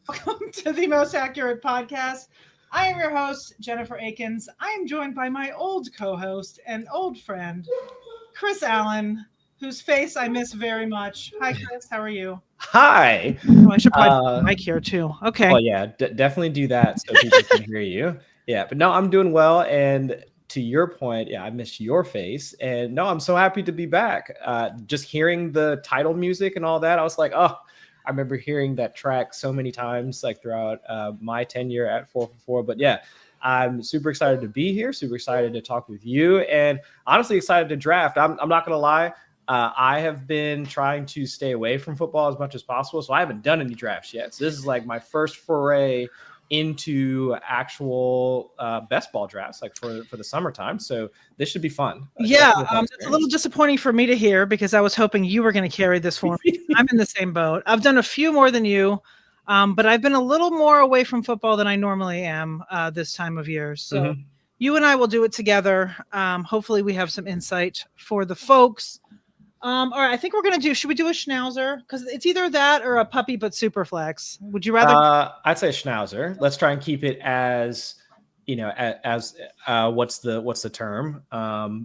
Welcome to the Most Accurate Podcast. I am your host, Jennifer Eakins. I am joined by my old co-host and old friend, Chris Allen, whose face I miss very much. Hi, Chris. How are you? Hi. Oh, I should probably put the mic here too. Okay. Well, yeah, definitely do that so people can hear you. Yeah, but no, I'm doing well. And to your point, yeah, I miss your face. And no, I'm so happy to be back. Just hearing the title music and all that, I was like, oh, I remember hearing that track so many times, like throughout my tenure at 444. But yeah, I'm super excited to be here, super excited to talk with you, and honestly excited to draft. I'm not going to lie. I have been trying to stay away from football as much as possible, so I haven't done any drafts yet. So this is like my first foray into actual best ball drafts, like for the summertime. So this should be fun. Yeah, it's a little disappointing for me to hear because I was hoping you were going to carry this for me. I'm in the same boat. I've done a few more than you, but I've been a little more away from football than I normally am this time of year. So you and I will do it together. Hopefully we have some insight for the folks. All right, I think we're gonna should we do a schnauzer? Because it's either that or a puppy but super flex. Would you rather? I'd say schnauzer. Let's try and keep it as, as what's the term?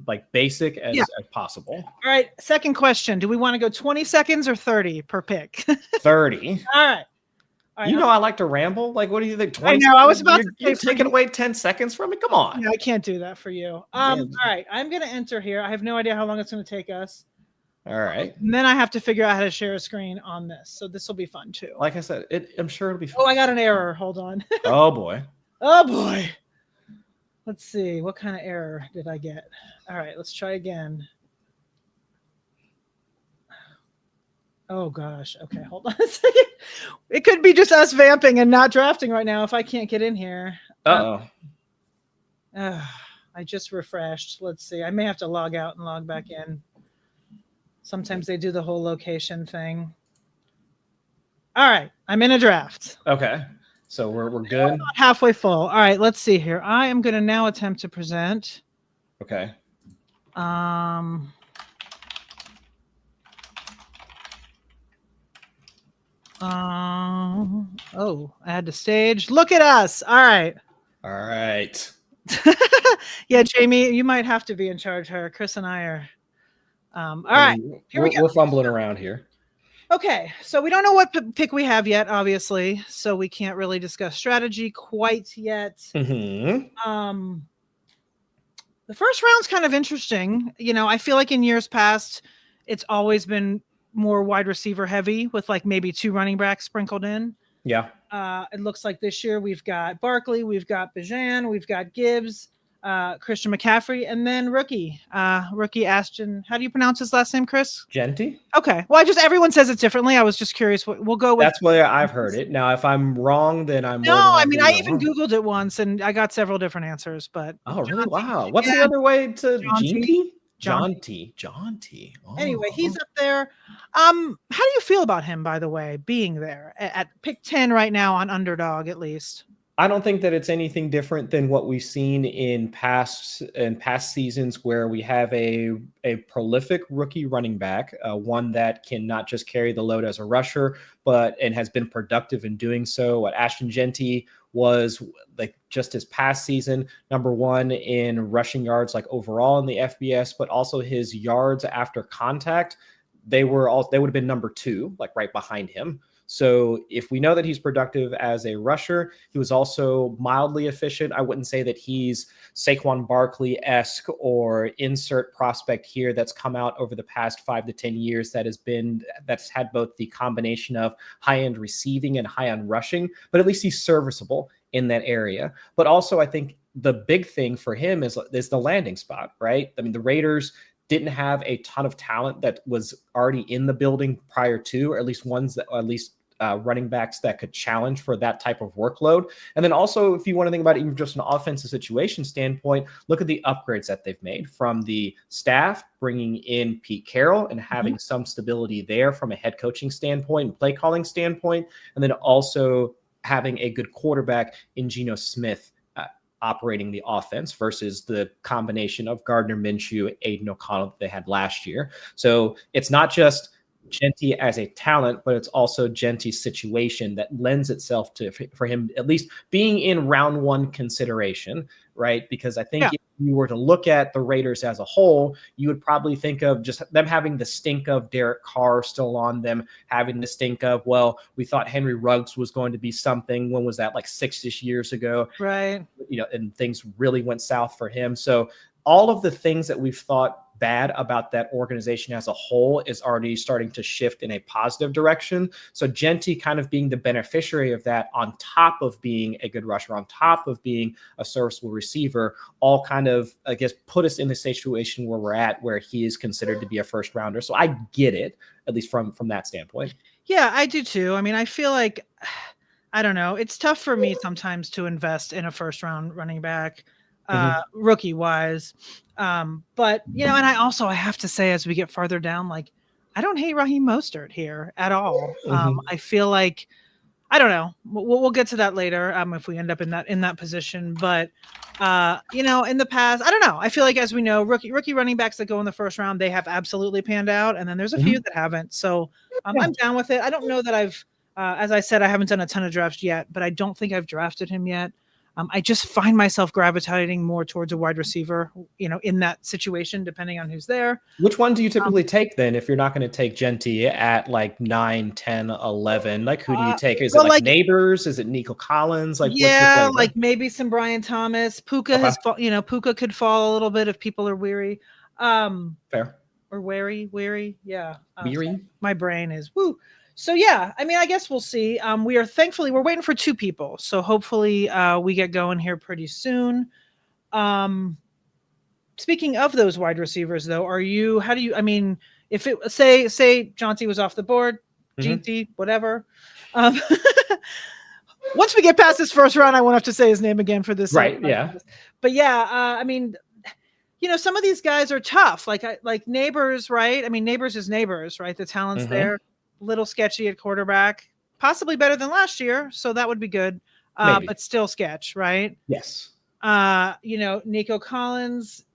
Like basic as possible. All right, second question. Do we want to go 20 seconds or 30 per pick? 30. All right. I like to ramble. Like, what do you think? 20 I know. I was about to you're taking away 10 seconds from me. Come on. No, I can't do that for you. All right. I'm gonna enter here. I have no idea how long it's gonna take us. All right. And then I have to figure out how to share a screen on this. So this will be fun too. Like I said, I'm sure it'll be fun. Oh, I got an error. Hold on. Oh boy. Oh boy. Let's see. What kind of error did I get? All right, let's try again. Oh gosh. Okay, hold on a second. It could be just us vamping and not drafting right now if I can't get in here. I just refreshed. Let's see. I may have to log out and log back in. Sometimes they do the whole location thing. All right, I'm in a draft. Okay, so we're good. Halfway full. All right, let's see here. I am going to now attempt to present. Okay. Oh, I had to stage. Look at us. All right. All right. Yeah, Jamie, you might have to be in charge here. Chris and I are. All right, here we go. We're fumbling around here. Okay, so we don't know what pick we have yet, obviously, so we can't really discuss strategy quite yet. Mm-hmm. The first round's kind of interesting. I feel like in years past, it's always been more wide receiver heavy with like maybe 2 running backs sprinkled in. Yeah. It looks like this year we've got Barkley, we've got Bijan, we've got Gibbs, Christian McCaffrey, and then rookie Ashton. How do you pronounce his last name, Chris? Genty. Okay. Well, everyone says it differently. I was just curious. We'll go with. That's where I've heard it. Now, if I'm wrong, then I'm. No, I mean, I even Googled it once, and I got several different answers. But oh, really? Wow. What's the other way to Genty? Jaunty. Oh. Anyway, he's up there. How do you feel about him, by the way, being there at pick 10 right now on Underdog, at least? I don't think that it's anything different than what we've seen in past seasons, where we have a prolific rookie running back, one that can not just carry the load as a rusher, and has been productive in doing so. What Ashton Genty was like just his past season, number 1 in rushing yards, like overall in the FBS, but also his yards after contact. They would have been number 2, like right behind him. So if we know that he's productive as a rusher, he was also mildly efficient. I wouldn't say that he's Saquon Barkley-esque or insert prospect here that's come out over the past 5 to 10 years that's had both the combination of high-end receiving and high-end rushing, but at least he's serviceable in that area. But also I think the big thing for him is the landing spot, right? I mean, the Raiders didn't have a ton of talent that was already in the building prior to, or at least running backs that could challenge for that type of workload. And then also, if you want to think about it, even just an offensive situation standpoint, look at the upgrades that they've made from the staff, bringing in Pete Carroll and having some stability there from a head coaching standpoint and play calling standpoint. And then also having a good quarterback in Geno Smith operating the offense versus the combination of Gardner Minshew, Aiden O'Connell that they had last year. So it's not just Genty as a talent, but it's also Genty's situation that lends itself to for him at least being in round one consideration, right? Because I think if you were to look at the Raiders as a whole, you would probably think of just them having the stink of Derek Carr still on them, having the stink of, well, we thought Henry Ruggs was going to be something. When was that? Like 6-ish years ago, right? And things really went south for him. So all of the things that we've thought bad about that organization as a whole is already starting to shift in a positive direction. So Genty kind of being the beneficiary of that, on top of being a good rusher, on top of being a serviceable receiver, all kind of, I guess, put us in the situation where we're at, where he is considered to be a first rounder. So I get it, at least from that standpoint. Yeah, I do too. I mean, I feel like, I don't know, it's tough for me sometimes to invest in a first round running back, rookie wise. But, and I have to say, as we get farther down, like, I don't hate Raheem Mostert here at all. I feel like, I don't know, we'll get to that later if we end up in that position. But, in the past, I don't know. I feel like, as we know, rookie running backs that go in the first round, they have absolutely panned out. And then there's a few that haven't. So I'm down with it. I don't know that I've, as I said, I haven't done a ton of drafts yet, but I don't think I've drafted him yet. I just find myself gravitating more towards a wide receiver, in that situation, depending on who's there. Which one do you typically take then, if you're not going to take Genty at like 9, 10, 11? Like, who do you take? Is it like Neighbors? Is it Nico Collins? Like, yeah, like maybe some Brian Thomas. Puka has, Puka could fall a little bit if people are weary. Fair. Or weary. Yeah. Weary. So my brain is woo. So yeah, I mean, I guess we'll see. We're waiting for 2 people. So hopefully we get going here pretty soon. Speaking of those wide receivers though, if it say Jonty was off the board, GT, whatever. Once we get past this first round, I won't have to say his name again for this. Right. Yeah. But yeah, I mean, some of these guys are tough. Like Neighbors, right? I mean, Neighbors is Neighbors, right? The talent's there. Little sketchy at quarterback, possibly better than last year, so that would be good, but still sketch, right? Yes. Nico Collins,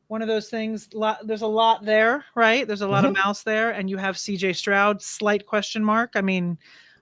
one of those things. There's a lot there, right? There's a lot of mouse there, and you have CJ Stroud, slight question mark. I mean,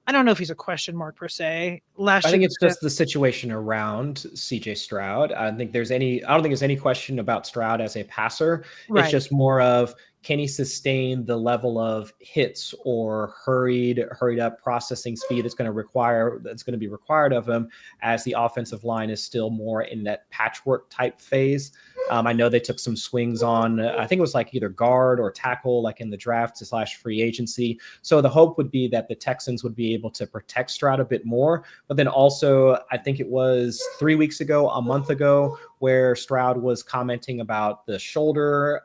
I don't know if he's a question mark per se. I think it's just the situation around CJ Stroud. I don't think there's any question about Stroud as a passer. Right. It's just more of, can he sustain the level of hits or hurried up processing speed that's going to be required of him, as the offensive line is still more in that patchwork type phase. I know they took some swings on, I think it was like either guard or tackle, like in the draft / free agency. So the hope would be that the Texans would be able to protect Stroud a bit more. But then also, I think it was 3 weeks ago, a month ago, where Stroud was commenting about the shoulder,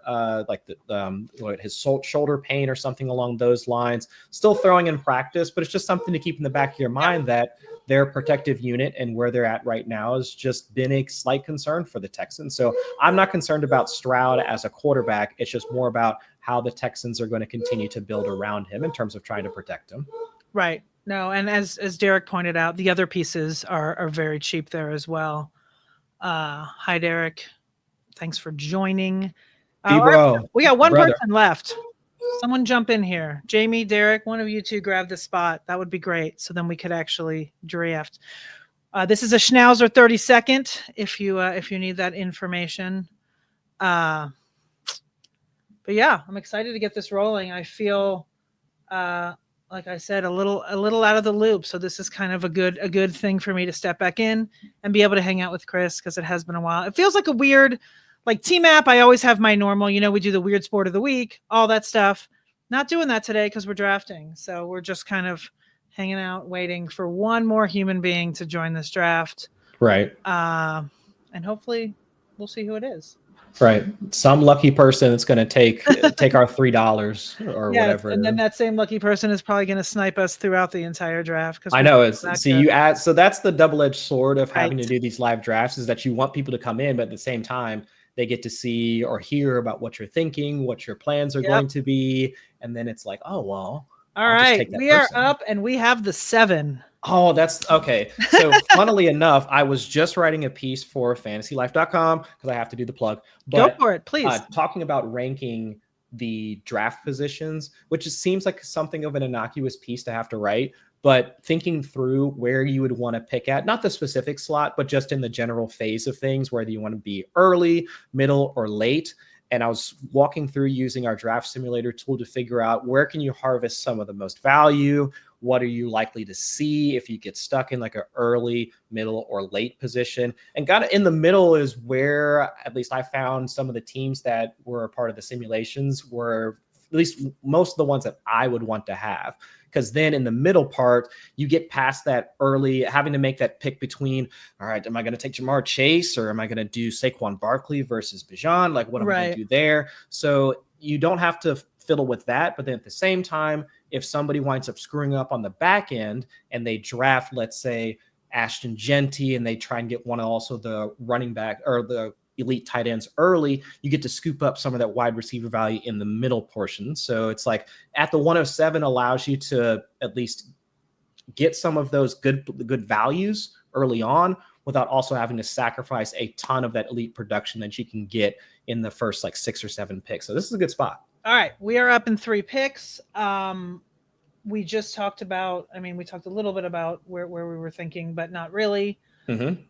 his shoulder pain or something along those lines. Still throwing in practice, but it's just something to keep in the back of your mind, that their protective unit and where they're at right now has just been a slight concern for the Texans. So I'm not concerned about Stroud as a quarterback. It's just more about how the Texans are going to continue to build around him in terms of trying to protect him. Right. No, and as Derek pointed out, the other pieces are very cheap there as well. Hi, Derek. Thanks for joining. We got one person left. Someone jump in here. Jamie, Derek, one of you two grab the spot. That would be great. So then we could actually draft. This is a Schnauzer 32nd if you need that information. But yeah, I'm excited to get this rolling. I feel like I said, a little out of the loop. So this is kind of a good thing for me to step back in and be able to hang out with Chris, because it has been a while. It feels like a weird, like team app. I always have my normal, we do the weird sport of the week, all that stuff. Not doing that today because we're drafting. So we're just kind of hanging out, waiting for one more human being to join this draft. Right. And hopefully we'll see who it is. Right. Some lucky person that's going to take our $3 or whatever. And then that same lucky person is probably going to snipe us throughout the entire draft. I know. So that's the double-edged sword of having to do these live drafts, is that you want people to come in, but at the same time, they get to see or hear about what you're thinking, what your plans are going to be. And then it's like, oh, well. All right. We are up and we have the 7. Oh, that's okay. So funnily enough, I was just writing a piece for fantasylife.com because I have to do the plug. But, go for it, please. Talking about ranking the draft positions, which just seems like something of an innocuous piece to have to write. But thinking through where you would want to pick at, not the specific slot, but just in the general phase of things, whether you want to be early, middle, or late. And I was walking through using our draft simulator tool to figure out where can you harvest some of the most value? What are you likely to see if you get stuck in like an early, middle, or late position? And kind of in the middle is where at least I found some of the teams that were a part of the simulations were at least most of the ones that I would want to have. Because then in the middle part, you get past that early, having to make that pick between, all right, am I going to take Jamar Chase or am I going to do Saquon Barkley versus Bijan? Like, what am I going to do there? So you don't have to fiddle with that. But then at the same time, if somebody winds up screwing up on the back end and they draft, let's say, Ashton Genty, and they try and get one of also the running back or the elite tight ends early, you get to scoop up some of that wide receiver value in the middle portion. So it's like at the 107 allows you to at least get some of those good values early on without also having to sacrifice a ton of that elite production that you can get in the first like 6 or 7 picks. So this is a good spot. All right. We are up in 3 picks. We just talked about, we talked a little bit about where we were thinking, but not really. Mm-hmm.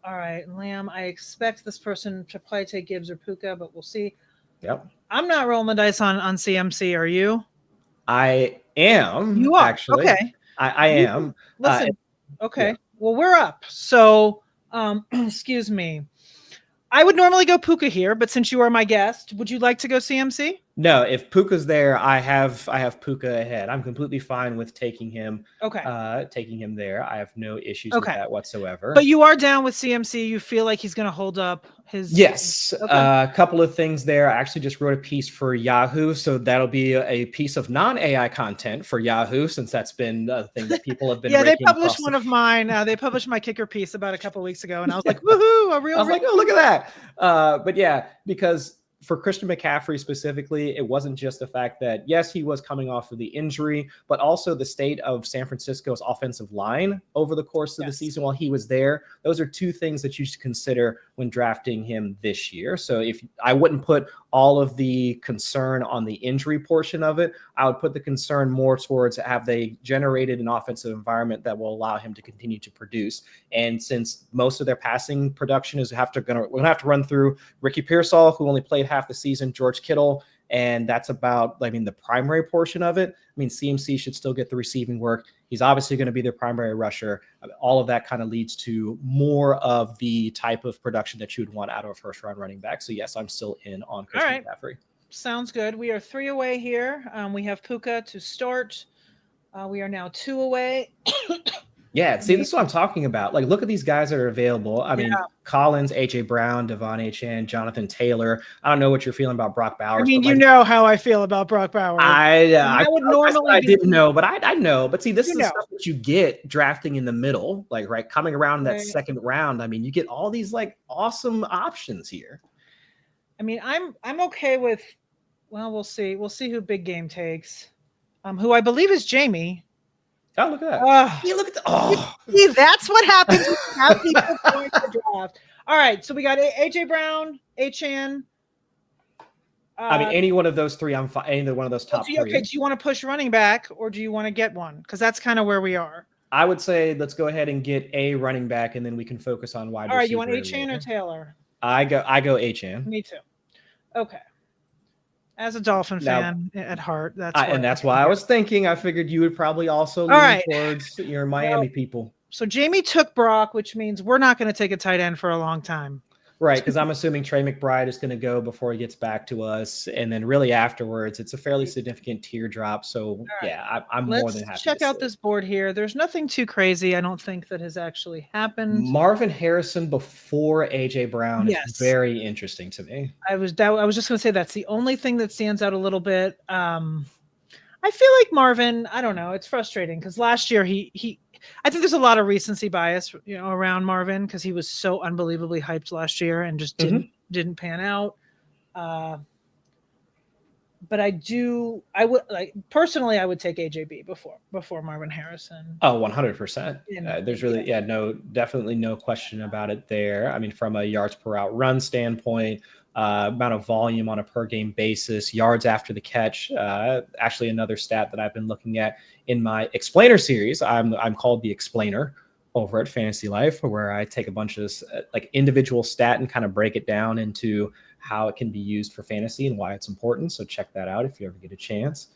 All right, Lamb, I expect this person to probably take Gibbs or Puka, but we'll see. Yep. I'm not rolling the dice on CMC. Are you? I am. You are. Actually. Okay. I am. Listen. Okay. Yeah. Well, we're up. So, excuse me. I would normally go Puka here, but since you are my guest, would you like to go CMC? No, if Puka's there, I have Puka ahead. I'm completely fine with taking him. Okay. Taking him there. I have no issues with that whatsoever. But you are down with CMC. You feel like he's going to hold up his. Yes. A couple of things there. I actually just wrote a piece for Yahoo, so that'll be a piece of non-AI content for Yahoo, since that's been a thing that people have been. Yeah, they published one of mine. They published my kicker piece about a couple of weeks ago, and I was like, "Woohoo!" I was like, "Oh, look at that!" But yeah, because for Christian McCaffrey specifically, it wasn't just the fact that, yes, he was coming off of the injury, but also the state of San Francisco's offensive line over the course of the season while he was there. Those are 2 things that you should consider when drafting him this year. So if I wouldn't put all of the concern on the injury portion of it, I would put the concern more towards have they generated an offensive environment that will allow him to continue to produce. And since most of their passing production is we're going to have to run through Ricky Pearsall, who only played half the season, George Kittle, and that's about, the primary portion of it. CMC should still get the receiving work. He's obviously going to be their primary rusher. All of that kind of leads to more of the type of production that you would want out of a first-round running back. So, yes, I'm still in on Christian McCaffrey. Sounds good. We are 3 away here. We have Puka to start. We are now 2 away. Yeah, see, this is what I'm talking about. Like, look at these guys that are available. Collins, A.J. Brown, Devon Achane, Jonathan Taylor. I don't know what you're feeling about Brock Bowers. You know how I feel about Brock Bowers. I would normally. I didn't know, but I know. But see, this is the stuff that you get drafting in the middle, coming around in that second round. You get all these awesome options here. I'm okay with. Well, we'll see. We'll see who Big Game takes. Who I believe is Jamie. Oh, look at that. Look at that. See, that's what happens when you have people going to draft. All right, so we got A.J. Brown, Achane. Any one of those 3, I'm fine. Any one of those top 3. Okay, do you want to push running back or do you want to get one? Because that's kind of where we are. I would say let's go ahead and get a running back, and then we can focus on wide receiver. All right, you want Achane or Taylor? I go Achane. Me too. Okay. As a Dolphin fan at heart, that's why I was thinking. I figured you would probably also lean towards your Miami people. So Jamie took Brock, which means we're not going to take a tight end for a long time. Right, because I'm assuming Trey McBride is going to go before he gets back to us, and then really afterwards, it's a fairly significant teardrop. So I'm more than happy. Let's check out this board here. There's nothing too crazy, I don't think, that has actually happened. Marvin Harrison before AJ Brown is very interesting to me. I was just going to say that's the only thing that stands out a little bit. I feel like Marvin, I don't know, it's frustrating because last year I think there's a lot of recency bias, around Marvin because he was so unbelievably hyped last year and just didn't pan out. But I would personally, I would take AJB before Marvin Harrison. Oh, 100%. There's really, definitely no question about it there. From a yards per out run standpoint, amount of volume on a per game basis, yards after the catch. Actually, another stat that I've been looking at in my explainer series. I'm called the explainer over at Fantasy Life, where I take a bunch of like individual stat and kind of break it down into how it can be used for fantasy and why it's important. So check that out if you ever get a chance.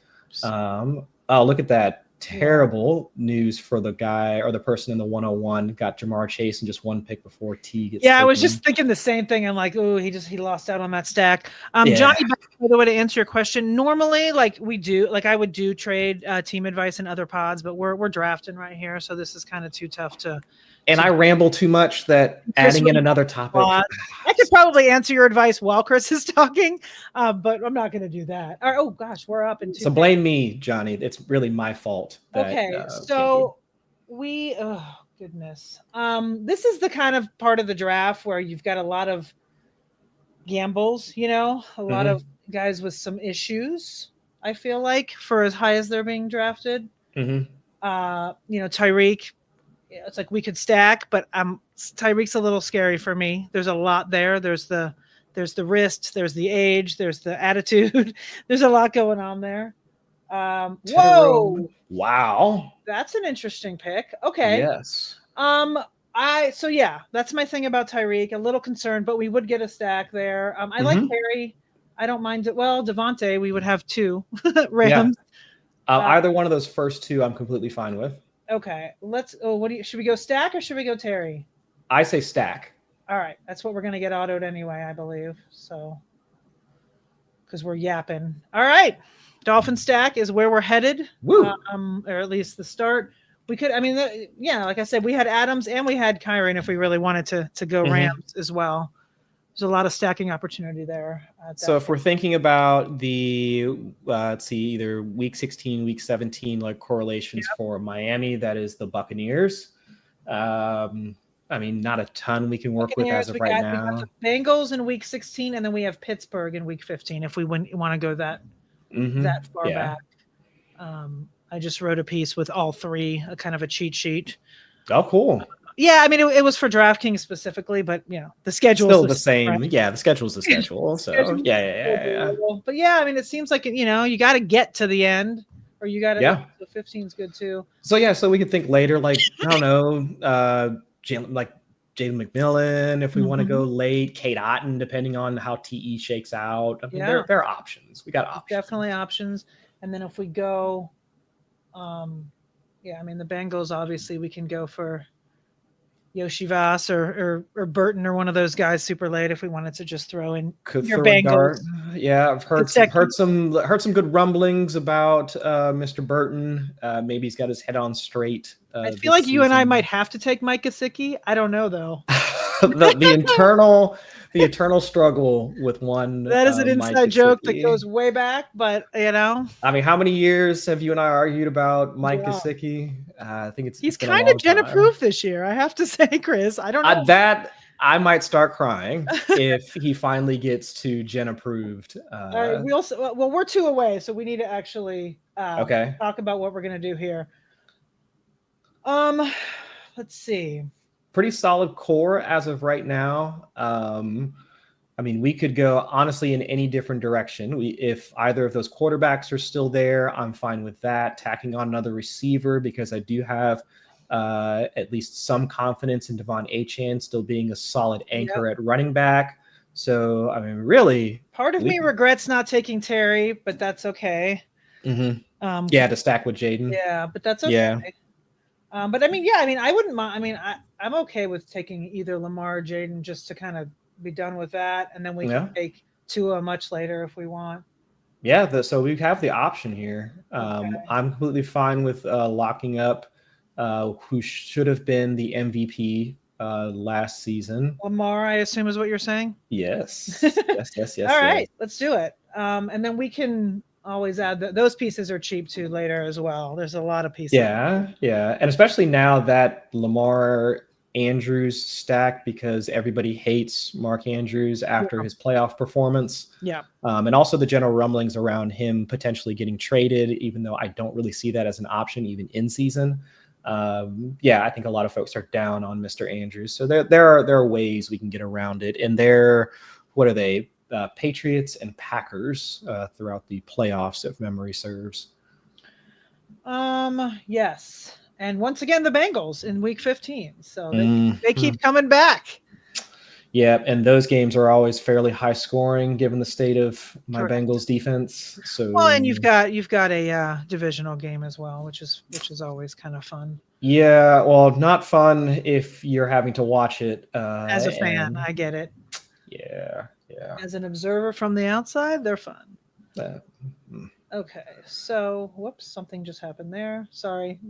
Oh, look at that. Terrible news for the guy or the person in the 101. Got Jamar Chase and just one pick before T gets I was just thinking the same thing. I'm like, oh, he lost out on that stack. Johnny, by the way, to answer your question, normally like I would do trade team advice and other pods, but we're drafting right here, so this is kind of too tough to. And I ramble too much that adding in another topic. I could probably answer your advice while Chris is talking, but I'm not going to do that. Oh gosh, we're up in 2. So blame me, Johnny. It's really my fault. So we, oh goodness. This is the kind of part of the draft where you've got a lot of gambles, a lot of guys with some issues, I feel like, for as high as they're being drafted. Tyreek, it's like we could stack, but Tyreek's a little scary for me. There's a lot there. There's the wrist, there's the age, there's the attitude. There's a lot going on there. Whoa! Wow, that's an interesting pick. Okay. Yes. That's my thing about Tyreek. A little concerned, but we would get a stack there. I like Terry. I don't mind it. Well, Devontae, we would have 2 Rams. Either one of those first 2, I'm completely fine with. Okay, should we go stack or should we go Terry? I say stack. All right, that's what we're gonna get autoed anyway, I believe. So, because we're yapping. All right, Dolphin stack is where we're headed. Woo. Or at least the start. We could. I mean, like I said, we had Adams and we had Kyren if we really wanted to go Rams as well. There's a lot of stacking opportunity there. So if we're thinking about the, let's see, either week 16, week 17, like correlations for Miami, that is the Buccaneers. I mean, not a ton we can work with as of right now. We got the Bengals in week 16, and then we have Pittsburgh in week 15 if we want to go that far back. I just wrote a piece with all 3, a kind of a cheat sheet. Oh, cool. I mean, it was for DraftKings specifically, but the schedule is still the same. Right? Yeah, the schedule's the schedule. So yeah. But I mean, it seems like you got to get to the end, or you got to. Yeah. The 15 is good too. So we could think later, like I don't know, like Jalen McMillan if we want to go late, Kate Otten depending on how TE shakes out. I mean, there are options. We got options. Definitely options. And then if we go, I mean the Bengals obviously we can go for Yoshi Voss or Burton or one of those guys super late if we wanted to just throw in your Bengals. Yeah, I've heard some good rumblings about Mr. Burton. Maybe he's got his head on straight. I feel like you and I might have to take Mike Gesicki. I don't know though. the eternal struggle with one. That is an inside joke that goes way back, but I mean, how many years have you and I argued about Mike Gesicki? I think he's kind of Jenna-proof this year. I have to say, Chris. I don't know that I might start crying if he finally gets to Jenna-approved. All right, we're 2 away, so we need to actually talk about what we're gonna do here. Let's see. Pretty solid core as of right now. I mean, we could go honestly in any different direction. If either of those quarterbacks are still there, I'm fine with that. Tacking on another receiver because I do have at least some confidence in Devon Achane still being a solid anchor at running back. So, I mean, really. Part of me regrets not taking Terry, but that's okay. To stack with Jaden. Yeah, but that's okay. Yeah. But I mean, I wouldn't mind. I mean, I'm okay with taking either Lamar or Jaden just to kind of be done with that. And then we can take Tua much later if we want. Yeah. So we have the option here. I'm completely fine with locking up who should have been the MVP last season. Lamar, I assume is what you're saying? Yes. Yes. All right, let's do it. And then we can always add that those pieces are cheap too later as well. There's a lot of pieces. Yeah. And especially now that Lamar Andrews stack because everybody hates Mark Andrews after his playoff performance. Yeah. And also the general rumblings around him potentially getting traded, even though I don't really see that as an option even in season. I think a lot of folks are down on Mr. Andrews. So there are ways we can get around it. And what are they? Patriots and Packers throughout the playoffs, if memory serves. Yes. And once again, the Bengals in week 15. So they keep coming back. Yeah, and those games are always fairly high scoring given the state of my Correct. Bengals defense. So well, and you've got a divisional game as well, which is always kind of fun. Yeah, well, not fun if you're having to watch it As a fan, I get it. Yeah. As an observer from the outside, they're fun. Okay, so whoops, something just happened there. Sorry.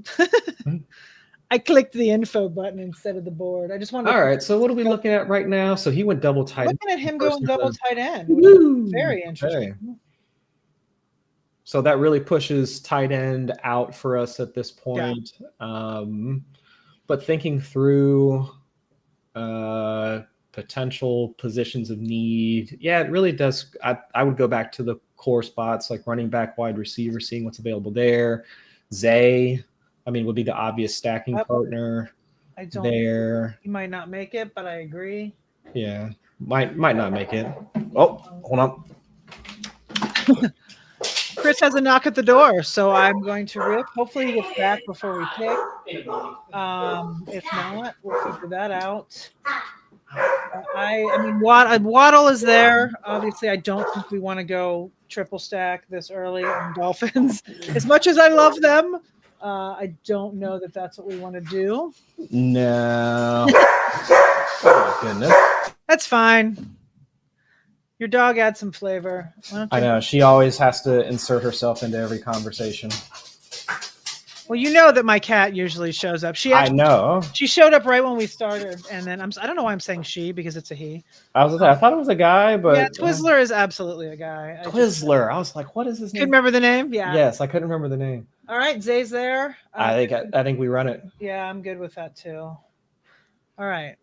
I clicked the info button instead of the board. I just wanted to. All right, so what are we looking at right now? So he went double tight end. Looking at him going double tight end, which is very interesting. Okay. So that really pushes tight end out for us at this point. Yeah. But thinking through potential positions of need, yeah, it really does. I would go back to the core spots like running back, wide receiver, seeing what's available there. Zay, would be the obvious stacking partner. I don't. There, he might not make it, but I agree. Yeah, might not make it. Oh, hold on. Chris has a knock at the door, so I'm going to rip. Hopefully he gets back before we pick. If not, we'll figure that out. Waddle is there. Obviously, I don't think we want to go triple stack this early on Dolphins. As much as I love them, I don't know that that's what we want to do. No. Oh, my goodness. That's fine. Your dog adds some flavor. I know. She always has to insert herself into every conversation. Well, you know that my cat usually shows up. I know. She showed up right when we started, and then I don't know why I'm saying she because it's a he. I thought it was a guy, but yeah, Twizzler is absolutely a guy. Twizzler. I was like, what is his name? Couldn't remember the name? Yeah. Yes, I couldn't remember the name. All right, Zay's there. I think we run it. Yeah, I'm good with that too. All right.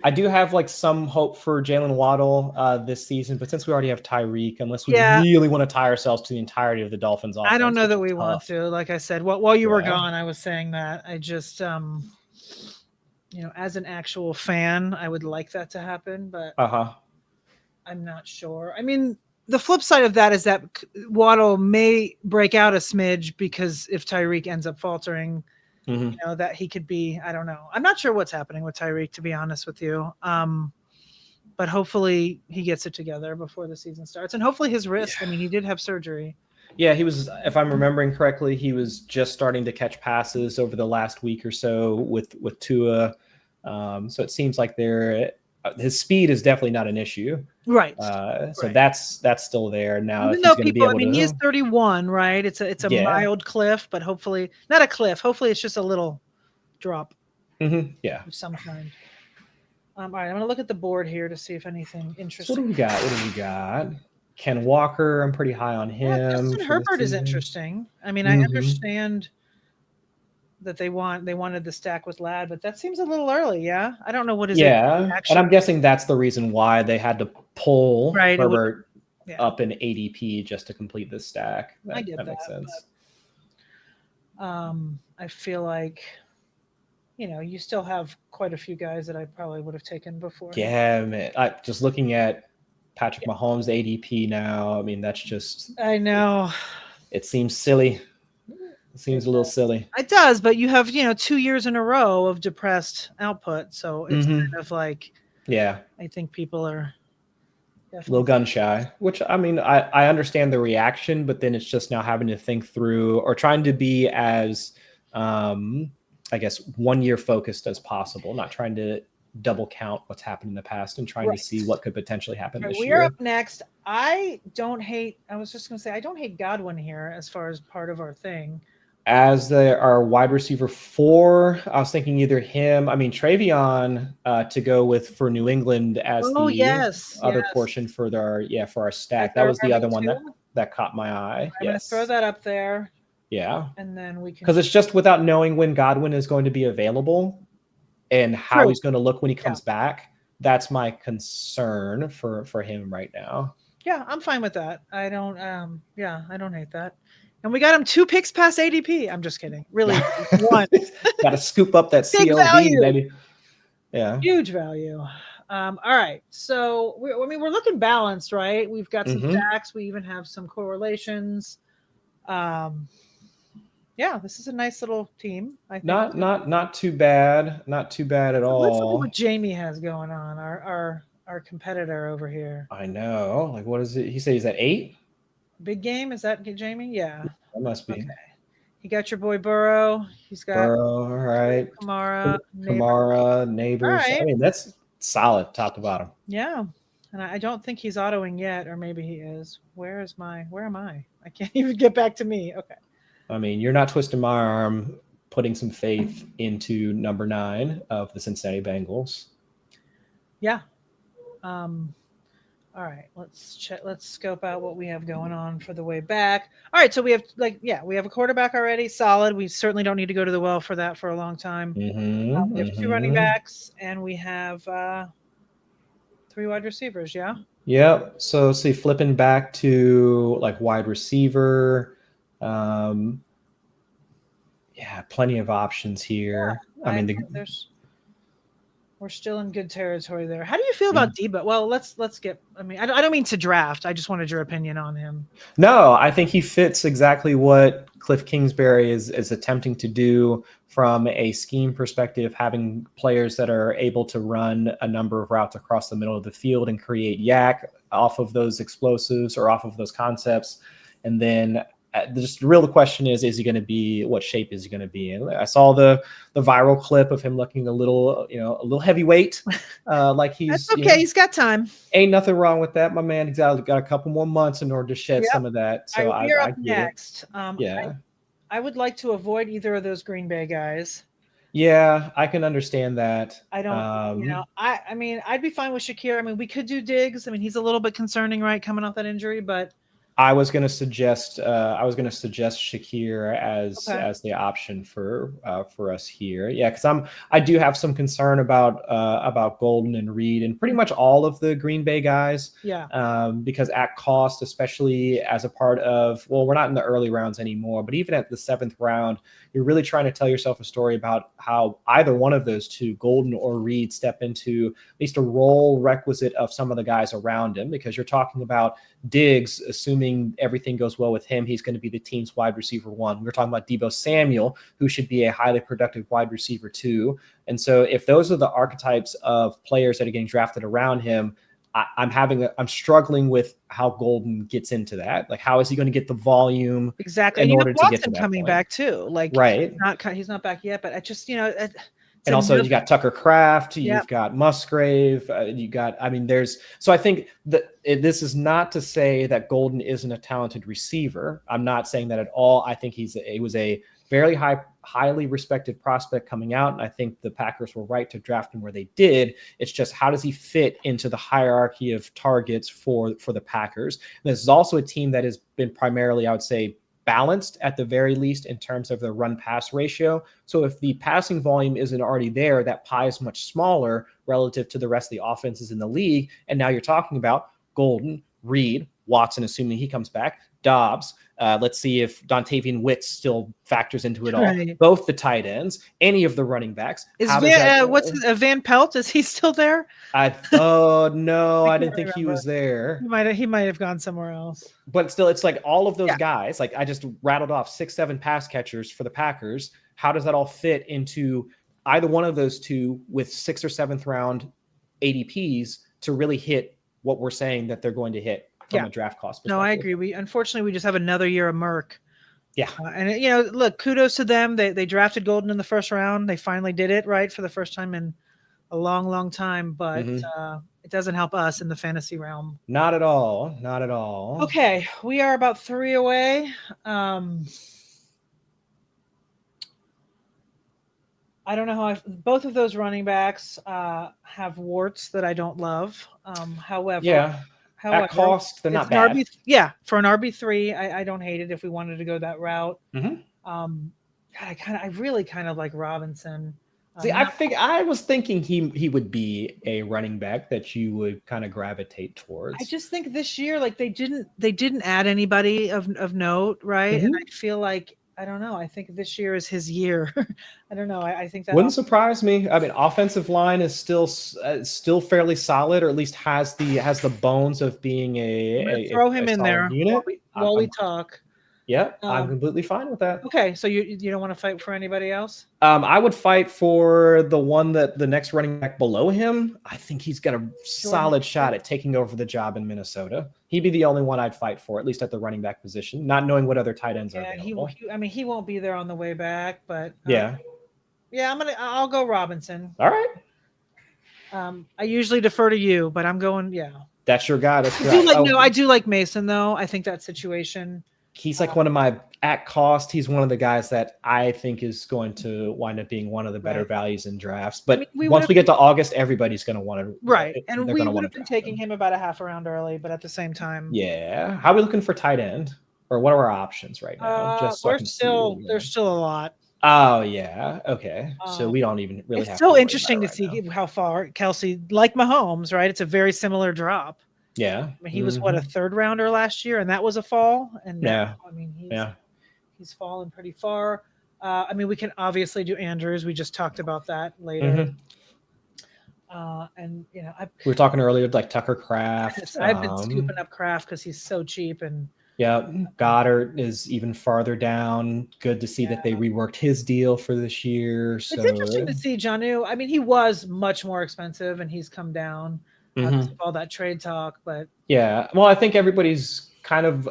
I do have some hope for Jalen Waddle this season, but since we already have Tyreek, unless we really want to tie ourselves to the entirety of the Dolphins offense, I don't know that we want to. Like I said, while you were gone, I was saying that. I just, as an actual fan, I would like that to happen, but I'm not sure. The flip side of that is that Waddle may break out a smidge because if Tyreek ends up faltering, that he could be, I don't know. I'm not sure what's happening with Tyreek, to be honest with you. But hopefully he gets it together before the season starts. And hopefully his wrist, he did have surgery. Yeah, he was, if I'm remembering correctly, he was just starting to catch passes over the last week or so with Tua. So it seems like his speed is definitely not an issue. Right. So that's still there now. Even though people, he is 31, right? It's a mild cliff, but hopefully not a cliff. Hopefully it's just a little drop. Yeah. Of some kind. All right, I'm going to look at the board here to see if anything interesting. So what do we got? Ken Walker, I'm pretty high on him. Yeah, Justin Herbert is interesting. I understand that they wanted the stack with Ladd, but that seems a little early. Yeah, I don't know what is. And I'm guessing that's the reason why they had to pull Herbert up in ADP just to complete this stack. I get that. Makes sense. But, I feel like, you still have quite a few guys that I probably would have taken before. Yeah, man. Just looking at Patrick Mahomes' ADP now, that's just. I know. It seems silly. It seems a little silly. It does, but you have 2 years in a row of depressed output, so it's kind of like. Yeah. I think people are. A little gun shy, which I understand the reaction, but then it's just now having to think through or trying to be as, 1 year focused as possible, not trying to double count what's happened in the past and trying to see what could potentially happen this year. We're up next. I don't hate Godwin here as far as part of our thing. As our wide receiver 4, I was thinking either him, Travion to go with for New England as other portion for our stack. That was the other one that caught my eye. I'm going to throw that up there. Yeah. And then we can. Because it's just without knowing when Godwin is going to be available and how he's going to look when he comes back. That's my concern for him right now. Yeah, I'm fine with that. I don't hate that. And we got him 2 picks past ADP. I'm just kidding. Really, 1. Got to scoop up that CLV, baby. Yeah. Huge value. All right. So we're looking balanced, right? We've got some Mm-hmm. stacks. We even have some correlations. Um, yeah, this is a nice little team, I think. Not too bad. Not too bad at Let's look at what all. Jamie has going on. Our competitor over here. I know. Like, what is it? He said he's at 8. Big game. Is that Jamie? Yeah. That must Okay. be He got your boy Burrow. He's got Burrow. All right. Kamara, neighbor. Kamara, All neighbors. I right. mean, that's solid top to bottom. Yeah. And I don't think he's autoing yet, or maybe he is. Where am I? I can't even get back to me. Okay. I mean, you're not twisting my arm, putting some faith into number 9 of the Cincinnati Bengals. Yeah. All right, let's check. Let's scope out what we have going on for the way back. All right, so we have we have a quarterback already, solid. We certainly don't need to go to the well for that for a long time. Mm-hmm, We have 2 running backs, and we have 3 wide receivers. Yeah. Yep. So see, flipping back to like wide receiver. Yeah, plenty of options here. Yeah, I mean, we're still in good territory there. How do you feel about Debo? Well, let's get. I mean, I don't mean to draft. I just wanted your opinion on him. No, I think he fits exactly what Cliff Kingsbury is attempting to do from a scheme perspective, having players that are able to run a number of routes across the middle of the field and create yak off of those explosives or off of those concepts. And then just the question is he going to be, what shape is he going to be in? I saw the viral clip of him looking a little heavyweight, like he's That's okay. He's got time. Ain't nothing wrong with that, my man. He's got a couple more months in order to shed some of that. So we're I up get next. Yeah. I would like to avoid either of those Green Bay guys. Yeah, I can understand that. I don't, I mean, I'd be fine with Shakir. I mean, we could do Diggs. I mean, he's a little bit concerning, right, coming off that injury, but I was going to suggest Shakir as the option for us here. Yeah, because I do have some concern about Golden and Reed and pretty much all of the Green Bay guys. Yeah. Because at cost, especially as a part of, well, we're not in the early rounds anymore, but even at the 7th round, you're really trying to tell yourself a story about how either one of those two, Golden or Reed, step into at least a role requisite of some of the guys around him, because you're talking about Diggs, assuming everything goes well with him, he's going to be the team's wide receiver 1. We're talking about Deebo Samuel, who should be a highly productive wide receiver 2. And so if those are the archetypes of players that are getting drafted around him, I'm struggling with how Golden gets into that. Like, how is he going to get the volume exactly in and order to get to that coming point? Back too? Like, right. He's not back yet, but I just, and also you got Tucker Kraft, Yep. You've got Musgrave, so I think that this is not to say that Golden isn't a talented receiver. I'm not saying that at all. I think he was a very highly respected prospect coming out, and I think the Packers were right to draft him where they did. It's just, how does he fit into the hierarchy of targets for the Packers? And this is also a team that has been primarily, I would say, balanced at the very least in terms of the run-pass ratio. So if the passing volume isn't already there, that pie is much smaller relative to the rest of the offenses in the league. And now you're talking about Golden, Reed, Watson, assuming he comes back, Dobbs. Let's see if Dontavian Witt still factors into it all. Right. Both the tight ends, any of the running backs. Is Van Pelt? Is he still there? No, I didn't think he was there. He might have gone somewhere else. But still, it's like all of those guys. Like, I just rattled off 6-7 pass catchers for the Packers. How does that all fit into either one of those two with 6th or 7th round ADPs to really hit what we're saying that they're going to hit from a draft cost perspective? No, I agree. Unfortunately, we just have another year of Merck. Yeah. And look, kudos to them. They drafted Golden in the 1st round. They finally did it right for the first time in a long, long time, but it doesn't help us in the fantasy realm. Not at all. Not at all. Okay. We are about 3 away. I don't know how both of those running backs have warts that I don't love. However, at cost, they're not bad. For an RB3, I don't hate it if we wanted to go that route. I really kind of like Robinson. See, I was thinking he would be a running back that you would kind of gravitate towards. I just think this year, like, they didn't add anybody of note, right? And I feel like I don't know. I think this year is his year. I don't know. I think that Wouldn't surprise me. I mean, offensive line is still fairly solid, or at least has the bones of being I'm going to a throw him in solid there unit. while we talk. Yeah, I'm completely fine with that. Okay, so you don't want to fight for anybody else? I would fight for the one that the next running back below him. I think he's got a solid shot at taking over the job in Minnesota. He'd be the only one I'd fight for, at least at the running back position, not knowing what other tight ends are available. He won't be there on the way back, but yeah, I'll go Robinson. All right. I usually defer to you, but I'm going. Yeah, that's your guy. That's your I do like Mason though. I think that situation. He's like one of my at cost. He's one of the guys that I think is going to wind up being one of the better values in drafts. But once we get to August, everybody's going to want to and we would have been taking him about a half a round early, but at the same time, how are we looking for tight end, or what are our options right now? Just so there's still a lot. Oh yeah, okay. So we don't even really. It's so interesting to see how far Kelsey, like Mahomes, right? It's a very similar drop. Yeah, I mean, he was a 3rd rounder last year, and that was a fall. And now, I mean, he's fallen pretty far. I mean, we can obviously do Andrews. We just talked about that later. And we were talking earlier like Tucker Kraft. I've been scooping up Kraft because he's so cheap, and Goddard is even farther down. Good to see that they reworked his deal for this year. So it's interesting to see Jonnu. I mean, he was much more expensive, and he's come down. All that trade talk, but well, I think everybody's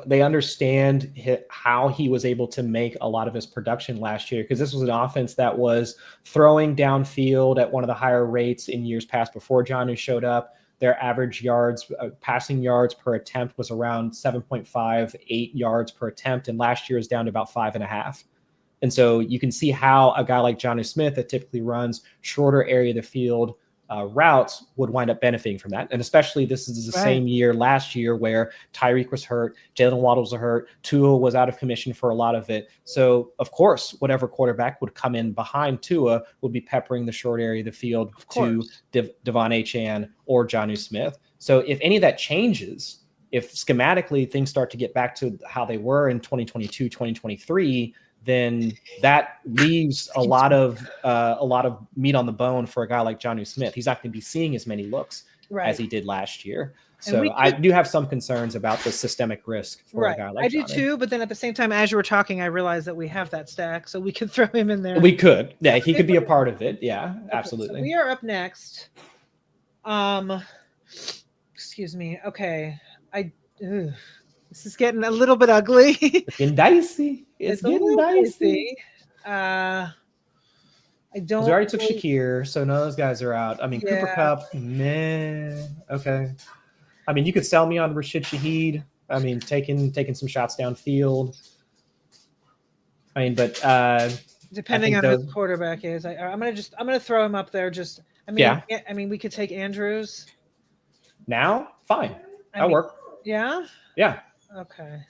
they understand how he was able to make a lot of his production last year, because this was an offense that was throwing downfield at one of the higher rates in years past before Jonnu showed up. Their average yards, passing yards per attempt was around 7.58 yards per attempt, and last year was down to about 5.5. And so you can see how a guy like Jonnu Smith that typically runs shorter area of the field routes would wind up benefiting from that. And especially this is the same year last year where Tyreek was hurt, Jalen Waddles was hurt, Tua was out of commission for a lot of it. So of course, whatever quarterback would come in behind Tua would be peppering the short area of the field to Devon Achane or Jonnu Smith. So if any of that changes, if schematically things start to get back to how they were in 2022, 2023, then that leaves a lot of meat on the bone for a guy like Jonnu Smith. He's not going to be seeing as many looks as he did last year. So I do have some concerns about the systemic risk for a guy like Jonnu. I do too, but then at the same time, as you were talking, I realized that we have that stack, so we could throw him in there. We could. Yeah, he could be a part of it. Yeah, absolutely. So we are up next. Excuse me. Okay. This is getting a little bit ugly. It's getting dicey. It's getting dicey. I don't. We already took Shakir, so none of those guys are out. I mean, Cooper Kupp, man. Okay. I mean, you could sell me on Rashid Shaheed. I mean, taking some shots downfield. I mean, but depending on who the quarterback is, I'm gonna throw him up there. I mean, we could take Andrews. Now, fine. That'll work. Yeah. Yeah. Okay.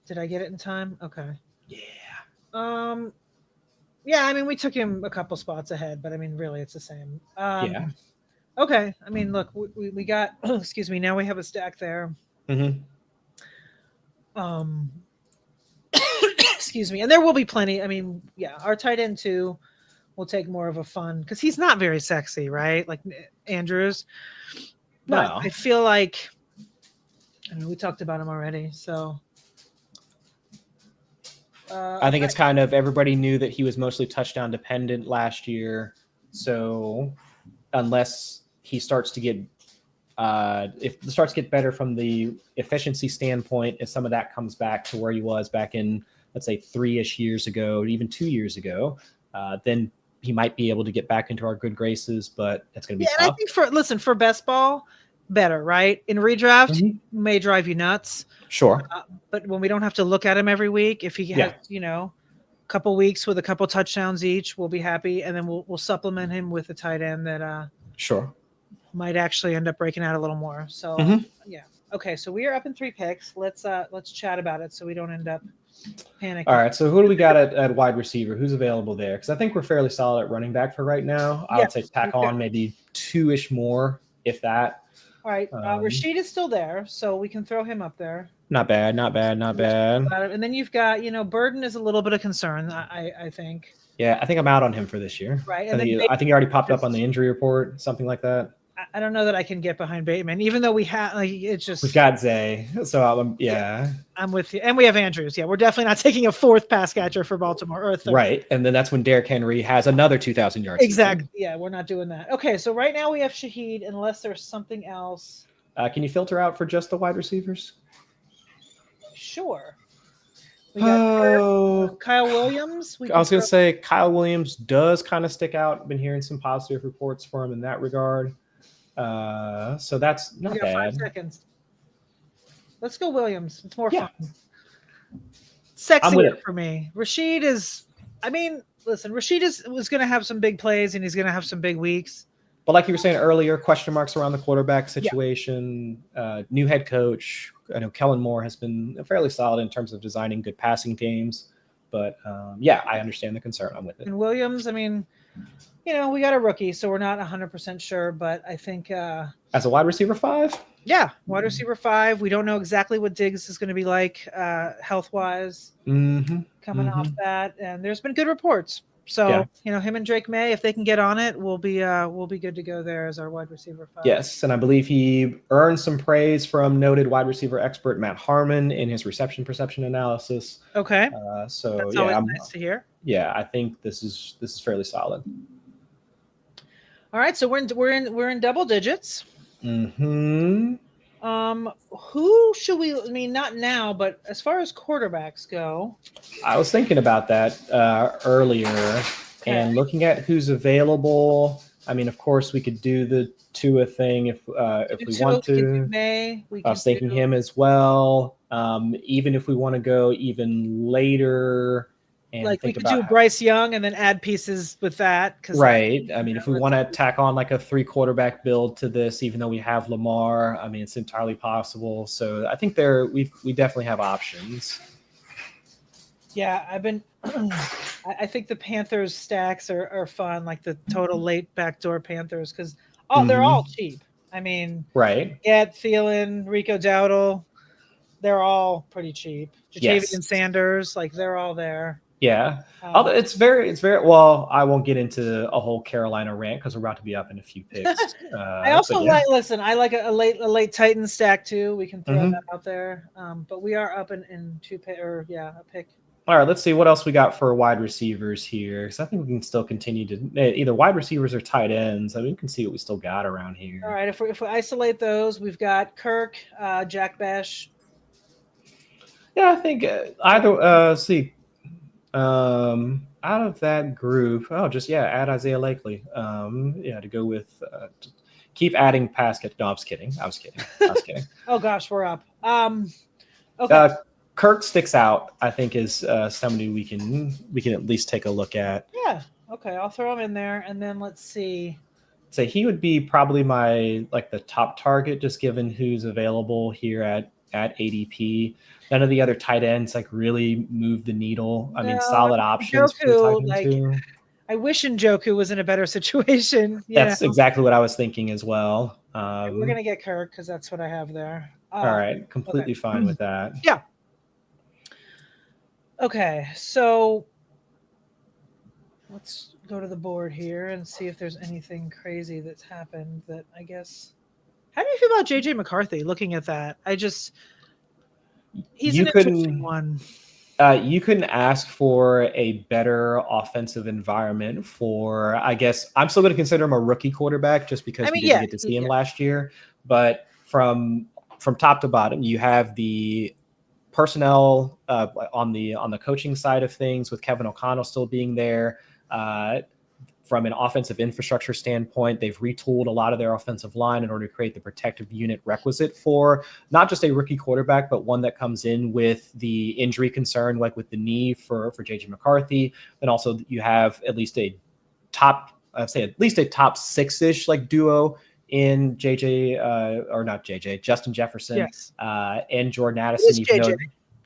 Did I get it in time? Okay. Yeah. Yeah, I mean, we took him a couple spots ahead, but I mean, really, it's the same. Okay. I mean, look, we got, excuse me, now we have a stack there. Excuse me. And there will be plenty. I mean, our tight end too will take more of a fun, because he's not very sexy, right? Like Andrews. But I feel like, I mean, we talked about him already, so. I think it's kind of, everybody knew that he was mostly touchdown dependent last year. So unless he starts to get, if it starts to get better from the efficiency standpoint, if some of that comes back to where he was back in, let's say 3-ish years ago, even 2 years ago, then he might be able to get back into our good graces, but it's going to be tough. And I think for best ball, better, right? In redraft, may drive you nuts. Sure. But when we don't have to look at him every week, if he has, a couple weeks with a couple touchdowns each, we'll be happy. And then we'll supplement him with a tight end that might actually end up breaking out a little more. So Okay, so we are up in 3 picks. Let's chat about it so we don't end up panicking. All right, so who do we got at wide receiver? Who's available there? Because I think we're fairly solid at running back for right now. I would say tack on maybe 2-ish more, if that. All right. Rashid is still there, so we can throw him up there. Not bad. And then you've got, Burden is a little bit of concern, I think. Yeah, I think I'm out on him for this year. Right. I think he already popped up on the injury report, something like that. I don't know that I can get behind Bateman, even though we have it's just we've got Zay. So yeah, I'm with you, and we have Andrews. Yeah, we're definitely not taking a fourth pass catcher for Baltimore or a third. Right, and then that's when Derrick Henry has another 2,000 yards. Exactly. Season. Yeah, we're not doing that. Okay, so right now we have Shaheed, unless there's something else. Can you filter out for just the wide receivers? Sure. We got Kyle Williams. I was going to say Kyle Williams does kind of stick out. Been hearing some positive reports for him in that regard. So that's not bad. 5 seconds. Let's go Williams. It's more fun. Sexier for me. Rashid is, listen, Rashid was going to have some big plays and he's going to have some big weeks. But like you were saying earlier, question marks around the quarterback situation, new head coach. I know Kellen Moore has been fairly solid in terms of designing good passing games. But, I understand the concern. I'm with it. And Williams, we got a rookie, so we're not 100% sure. But I think as a wide receiver 5? Yeah, wide receiver 5. We don't know exactly what Diggs is going to be like health-wise coming off that. And there's been good reports. So, him and Drake May, if they can get on it, we'll be good to go there as our wide receiver 5. Yes, and I believe he earned some praise from noted wide receiver expert Matt Harmon in his reception perception analysis. Okay. So that's always nice to hear. Yeah, I think this is fairly solid. All right, so we're in double digits. Mm-hmm. Who should we? Not now, but as far as quarterbacks go, I was thinking about that earlier, and looking at who's available. Of course, we could do the Tua thing if we want to. I was thinking him as well. Even if we want to go even later. And we could do Bryce Young and then add pieces with that. Right. If we want to tack on like a 3 quarterback build to this, even though we have Lamar, it's entirely possible. So I think we definitely have options. Yeah, I think the Panthers stacks are fun, like the total late backdoor Panthers, because they're all cheap. Right. Get Thielen, Rico Dowdle, they're all pretty cheap. Jatavian Sanders, they're all there. Yeah. It's very well. I won't get into a whole Carolina rant because we're about to be up in a few picks. I also I like a late Titan stack too. We can throw that out there. But we are up in 2 pick a pick. All right, let's see what else we got for wide receivers here. Because I think we can still continue to either wide receivers or tight ends. We can see what we still got around here. All right, if we isolate those, we've got Kirk, Jack Bash. Yeah, I think either out of that group, add Isaiah Likely. To go with keep adding pass catch. No, I was kidding. Oh gosh, we're up. Okay. Kirk sticks out, I think, is somebody we can at least take a look at. Yeah. Okay, I'll throw him in there, and then let's see. So he would be probably my the top target, just given who's available here at ADP. None of the other tight ends really move the needle. Solid options for tight end too. I wish Njoku was in a better situation. That's exactly what I was thinking as well. We're gonna get Kirk because that's what I have there. All right, completely fine with that. Yeah. Okay, so let's go to the board here and see if there's anything crazy that's happened that I guess. How do you feel about JJ McCarthy? Looking at that, he's an interesting one. You couldn't ask for a better offensive environment for. I guess I'm still going to consider him a rookie quarterback just because we didn't get to see him last year. But from top to bottom, you have the personnel on the coaching side of things with Kevin O'Connell still being there. From an offensive infrastructure standpoint, they've retooled a lot of their offensive line in order to create the protective unit requisite for not just a rookie quarterback, but one that comes in with the injury concern, like with the knee for JJ McCarthy. And also you have at least a top 6-ish duo in Justin Jefferson, and Jordan Addison.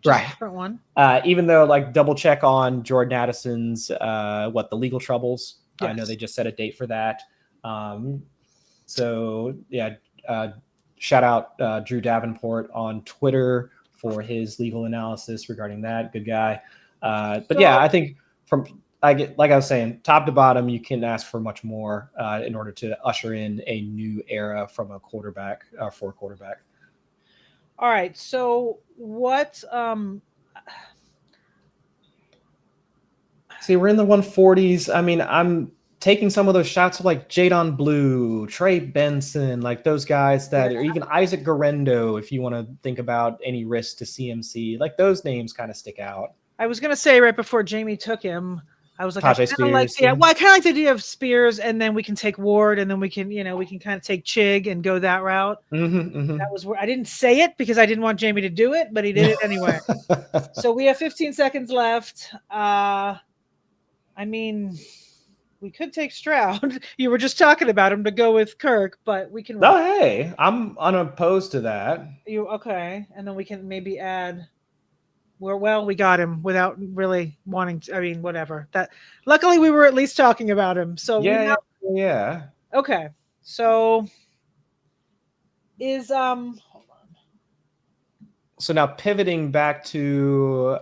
Different one. Even though double check on Jordan Addison's the legal troubles. Yes. I know they just set a date for that. shout out Drew Davenport on Twitter for his legal analysis regarding that. Good guy. But yeah, I think like I was saying, top to bottom, you can ask for much more in order to usher in a new era from a quarterback for a quarterback. All right. So what? See, we're in the 140s. I mean, I'm taking some of those shots of like Jadon Blue, Trey Benson, like those guys that, or even Isaac Garendo, if you want to think about any risk to CMC, like those names kind of stick out. I was gonna say right before Jamie took him, I was like, Tajay I Spears, like, yeah, well, I kind of like the idea of Spears, and then we can take Ward, and then we can kind of take Chig and go that route. That was where I didn't say it because I didn't want Jamie to do it, but he did it anyway. So we have 15 seconds left. I mean, we could take Stroud. You were just talking about him to go with Kirk, but we can. Oh, hey, I'm unopposed to that. You okay? And then we can maybe add. Well, we got him without really wanting to. I mean, whatever. That. Luckily, we were at least talking about him. So yeah. Okay, so is hold on. So now pivoting back to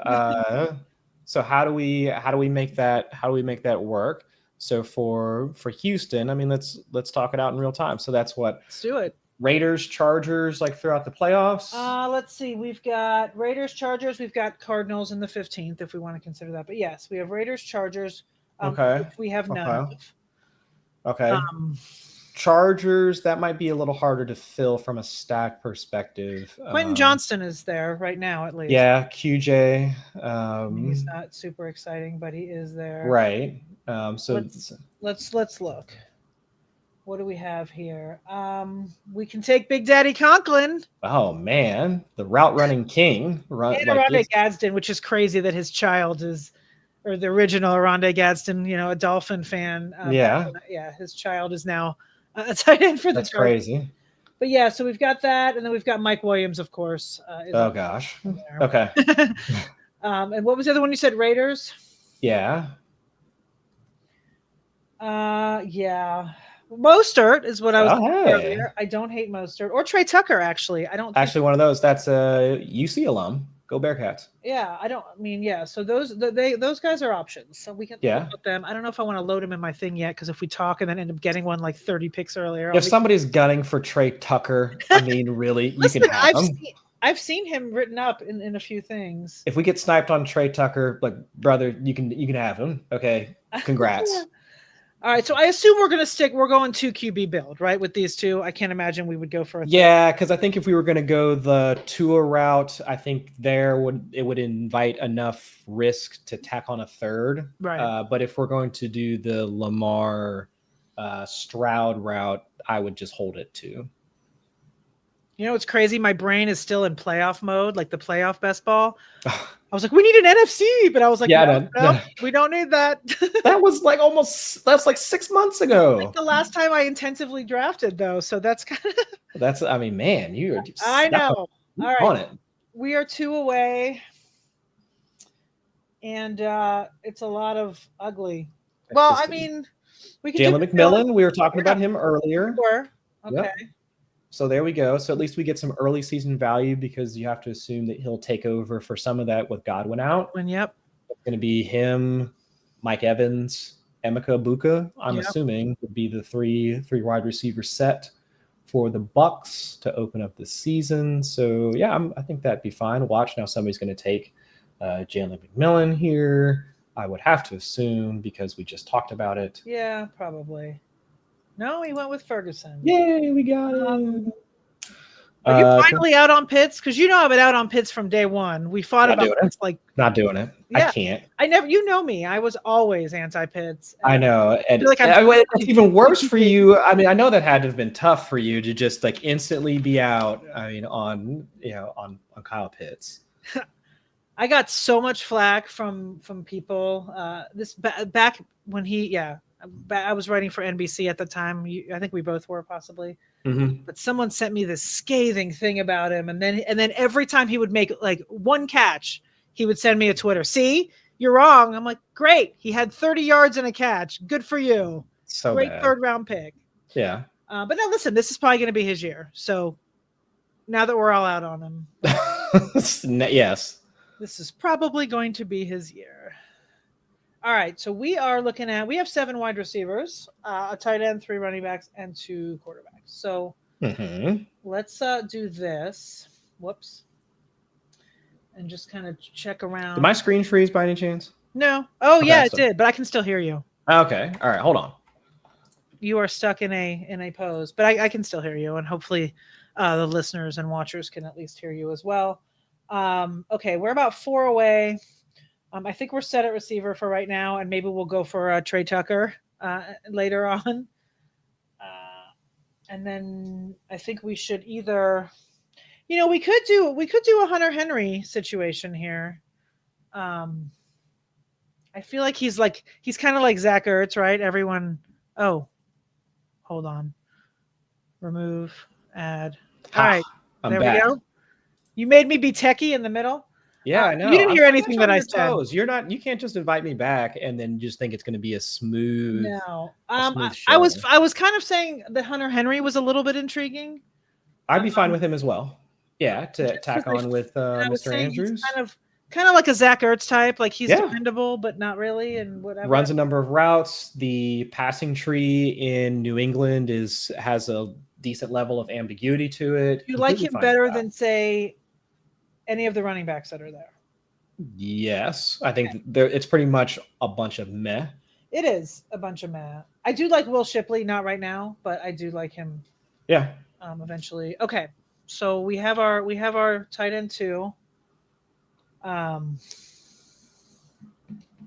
so how do we make that work? So for Houston, I mean, let's talk it out in real time. So that's what. Let's do it. Raiders, Chargers, like throughout the playoffs. Let's see. We've got Raiders, Chargers. We've got Cardinals in the 15th, if we want to consider that. But yes, we have Raiders, Chargers. Okay. Which we have none of. Okay. Chargers, that might be a little harder to fill from a stack perspective. Quentin Johnston is there right now, at least. Yeah, QJ. He's not super exciting, but he is there. Right. So let's look. What do we have here? We can take Big Daddy Conklin. Oh man, the route running king. And Oronde Gadsden, which is crazy that his child is, or the original Oronde Gadsden, a Dolphin fan. Yeah, his child is now a tight end for the That's crazy. But yeah, so we've got that, and then we've got Mike Williams, of course. Oh gosh. Okay. And what was the other one you said? Raiders. Yeah. Yeah. Mostert is what I was thinking earlier. I don't hate Mostert or Trey Tucker. Actually, I don't. Actually, one of those. That's a UC alum. Go Bearcats. Yeah, I don't. I mean, yeah. So those guys are options. So we can put them. I don't know if I want to load them in my thing yet because if we talk and then end up getting one like 30 picks earlier. If somebody's gunning for Trey Tucker, I mean, really, Listen, you can have him. I've seen him written up in a few things. If we get sniped on Trey Tucker, like brother, you can have him. Okay, congrats. All right, so I assume we're going 2 QB build, right? With these two, I can't imagine we would go for a third. Yeah, because I think if we were going to go the Tua route, I think it would invite enough risk to tack on a third. Right. But if we're going to do the Lamar Stroud route, I would just hold it to. It's crazy. My brain is still in playoff mode, like the playoff best ball. I was like, we need an NFC, but I was like, no, we don't need that. That's like 6 months ago. Like the last time I intensively drafted, though. So that's kind of. I mean, man, you're. I know. All right, on it. We are 2 away, and it's a lot of ugly. Well, I mean, we can. Jalen McMillan. We were talking about him earlier. Okay. Yep. So there we go. So at least we get some early season value because you have to assume that he'll take over for some of that with Godwin out. Yep. It's going to be him, Mike Evans, Emeka Buka, I'm assuming, would be the three wide receiver set for the Bucks to open up the season. So yeah, I think that'd be fine. Watch now, somebody's going to take Jalen McMillan here. I would have to assume because we just talked about it. Yeah, probably. No, he went with Ferguson. Yay, we got him. Are you finally out on Pitts? Because I've been out on Pitts from day one. We fought about Pitts not doing it. Yeah, I can't. You know me. I was always anti-Pitts. I know. And it's even worse for you. I mean, I know that had to have been tough for you to just like instantly be out. I mean, on Kyle Pitts. I got so much flack from people. This back when I was writing for NBC at the time. I think we both were possibly. Mm-hmm. But someone sent me this scathing thing about him, and then every time he would make like one catch, he would send me a Twitter. See, you're wrong. I'm like, great. He had 30 yards and a catch. Good for you. So great bad. 3rd round pick. Yeah. But now listen, this is probably going to be his year. So Now that we're all out on him, Yes. this is probably going to be his year. All right, so we have 7 wide receivers, a tight end, 3 running backs, and 2 quarterbacks. So let's do this. Whoops. And just kind of check around. Did my screen freeze by any chance? No. Oh, okay, yeah, it did, but I can still hear you. Okay. All right, hold on. You are stuck in a pose, but I can still hear you, and hopefully the listeners and watchers can at least hear you as well. Okay, we're about 4 away. I think we're set at receiver for right now, and maybe we'll go for Trey Tucker later on. And then I think we should either, we could do a Hunter Henry situation here. I feel like he's kind of like Zach Ertz, right? Everyone. Oh, hold on. Remove, add. All right, there we go. You made me be techie in the middle. Yeah, I know. You didn't hear anything that I said. You can't just invite me back and then just think it's going to be a smooth. No, I was kind of saying that Hunter Henry was a little bit intriguing. I'd be fine with him as well. Yeah, to tack on with Mr. Andrews. Kind of like a Zach Ertz type. Like he's dependable, but not really, and whatever. Runs a number of routes. The passing tree in New England has a decent level of ambiguity to it. You like him better than, say, any of the running backs that are there? Yes, I think it's pretty much a bunch of meh. It is a bunch of meh. I do like Will Shipley, not right now, but I do like him. Yeah. Eventually. Okay, so we have our tight end 2. And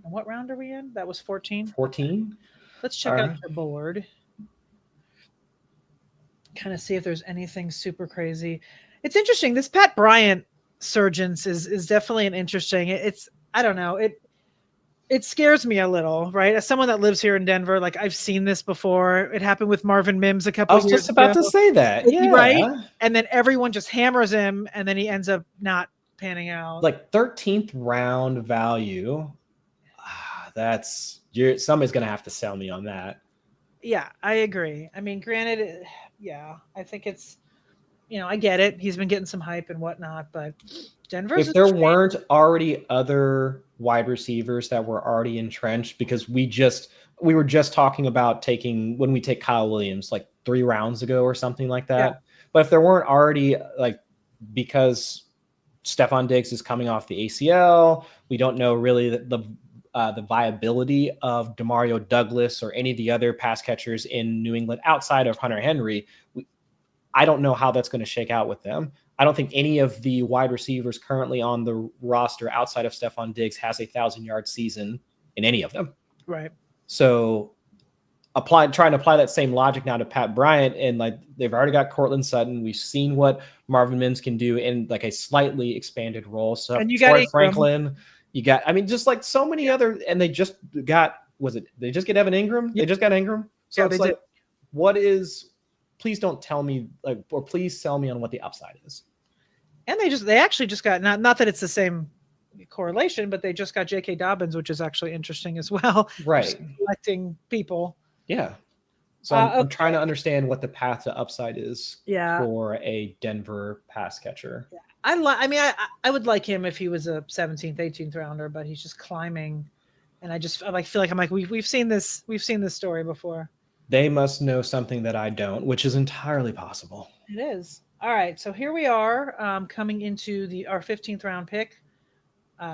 what round are we in? That was 14. 14. Let's check out your board. Kind of see if there's anything super crazy. It's interesting. This Pat Bryant surgence is definitely an interesting. It's I don't know. It scares me a little, right? As someone that lives here in Denver, like I've seen this before. It happened with Marvin Mims a couple of years ago. I was just about to say that. Yeah. Right? And then everyone just hammers him, and then he ends up not panning out. Like 13th round value. Somebody's going to have to sell me on that. Yeah, I agree. I mean, granted, I think it's, I get it. He's been getting some hype and whatnot, but Denver's. If there weren't already other wide receivers that were already entrenched, because we were just talking about when we take Kyle Williams like 3 rounds ago or something like that. Yeah. But if there weren't already because Stephon Diggs is coming off the ACL, we don't know really the viability of Demario Douglas or any of the other pass catchers in New England outside of Hunter Henry. I don't know how that's going to shake out with them. I don't think any of the wide receivers currently on the roster outside of Stephon Diggs has a 1,000-yard season in any of them. Right. So trying to apply that same logic now to Pat Bryant, and they've already got Cortland Sutton. We've seen what Marvin Mims can do in a slightly expanded role. So and you got Franklin. You got, just so many other, and they just got, they just get Evan Ingram? Yep. They just got Ingram? So it's please don't tell me, or please sell me on what the upside is. And they actually just got, not that it's the same correlation, but they just got J.K. Dobbins, which is actually interesting as well. Right. Collecting people. Yeah. So I'm trying to understand what the path to upside is for a Denver pass catcher. Yeah. I would like him if he was a 17th, 18th rounder, but he's just climbing, and I feel like we've seen this story before. They must know something that I don't, which is entirely possible. It is. All right, so here we are coming into our 15th round pick.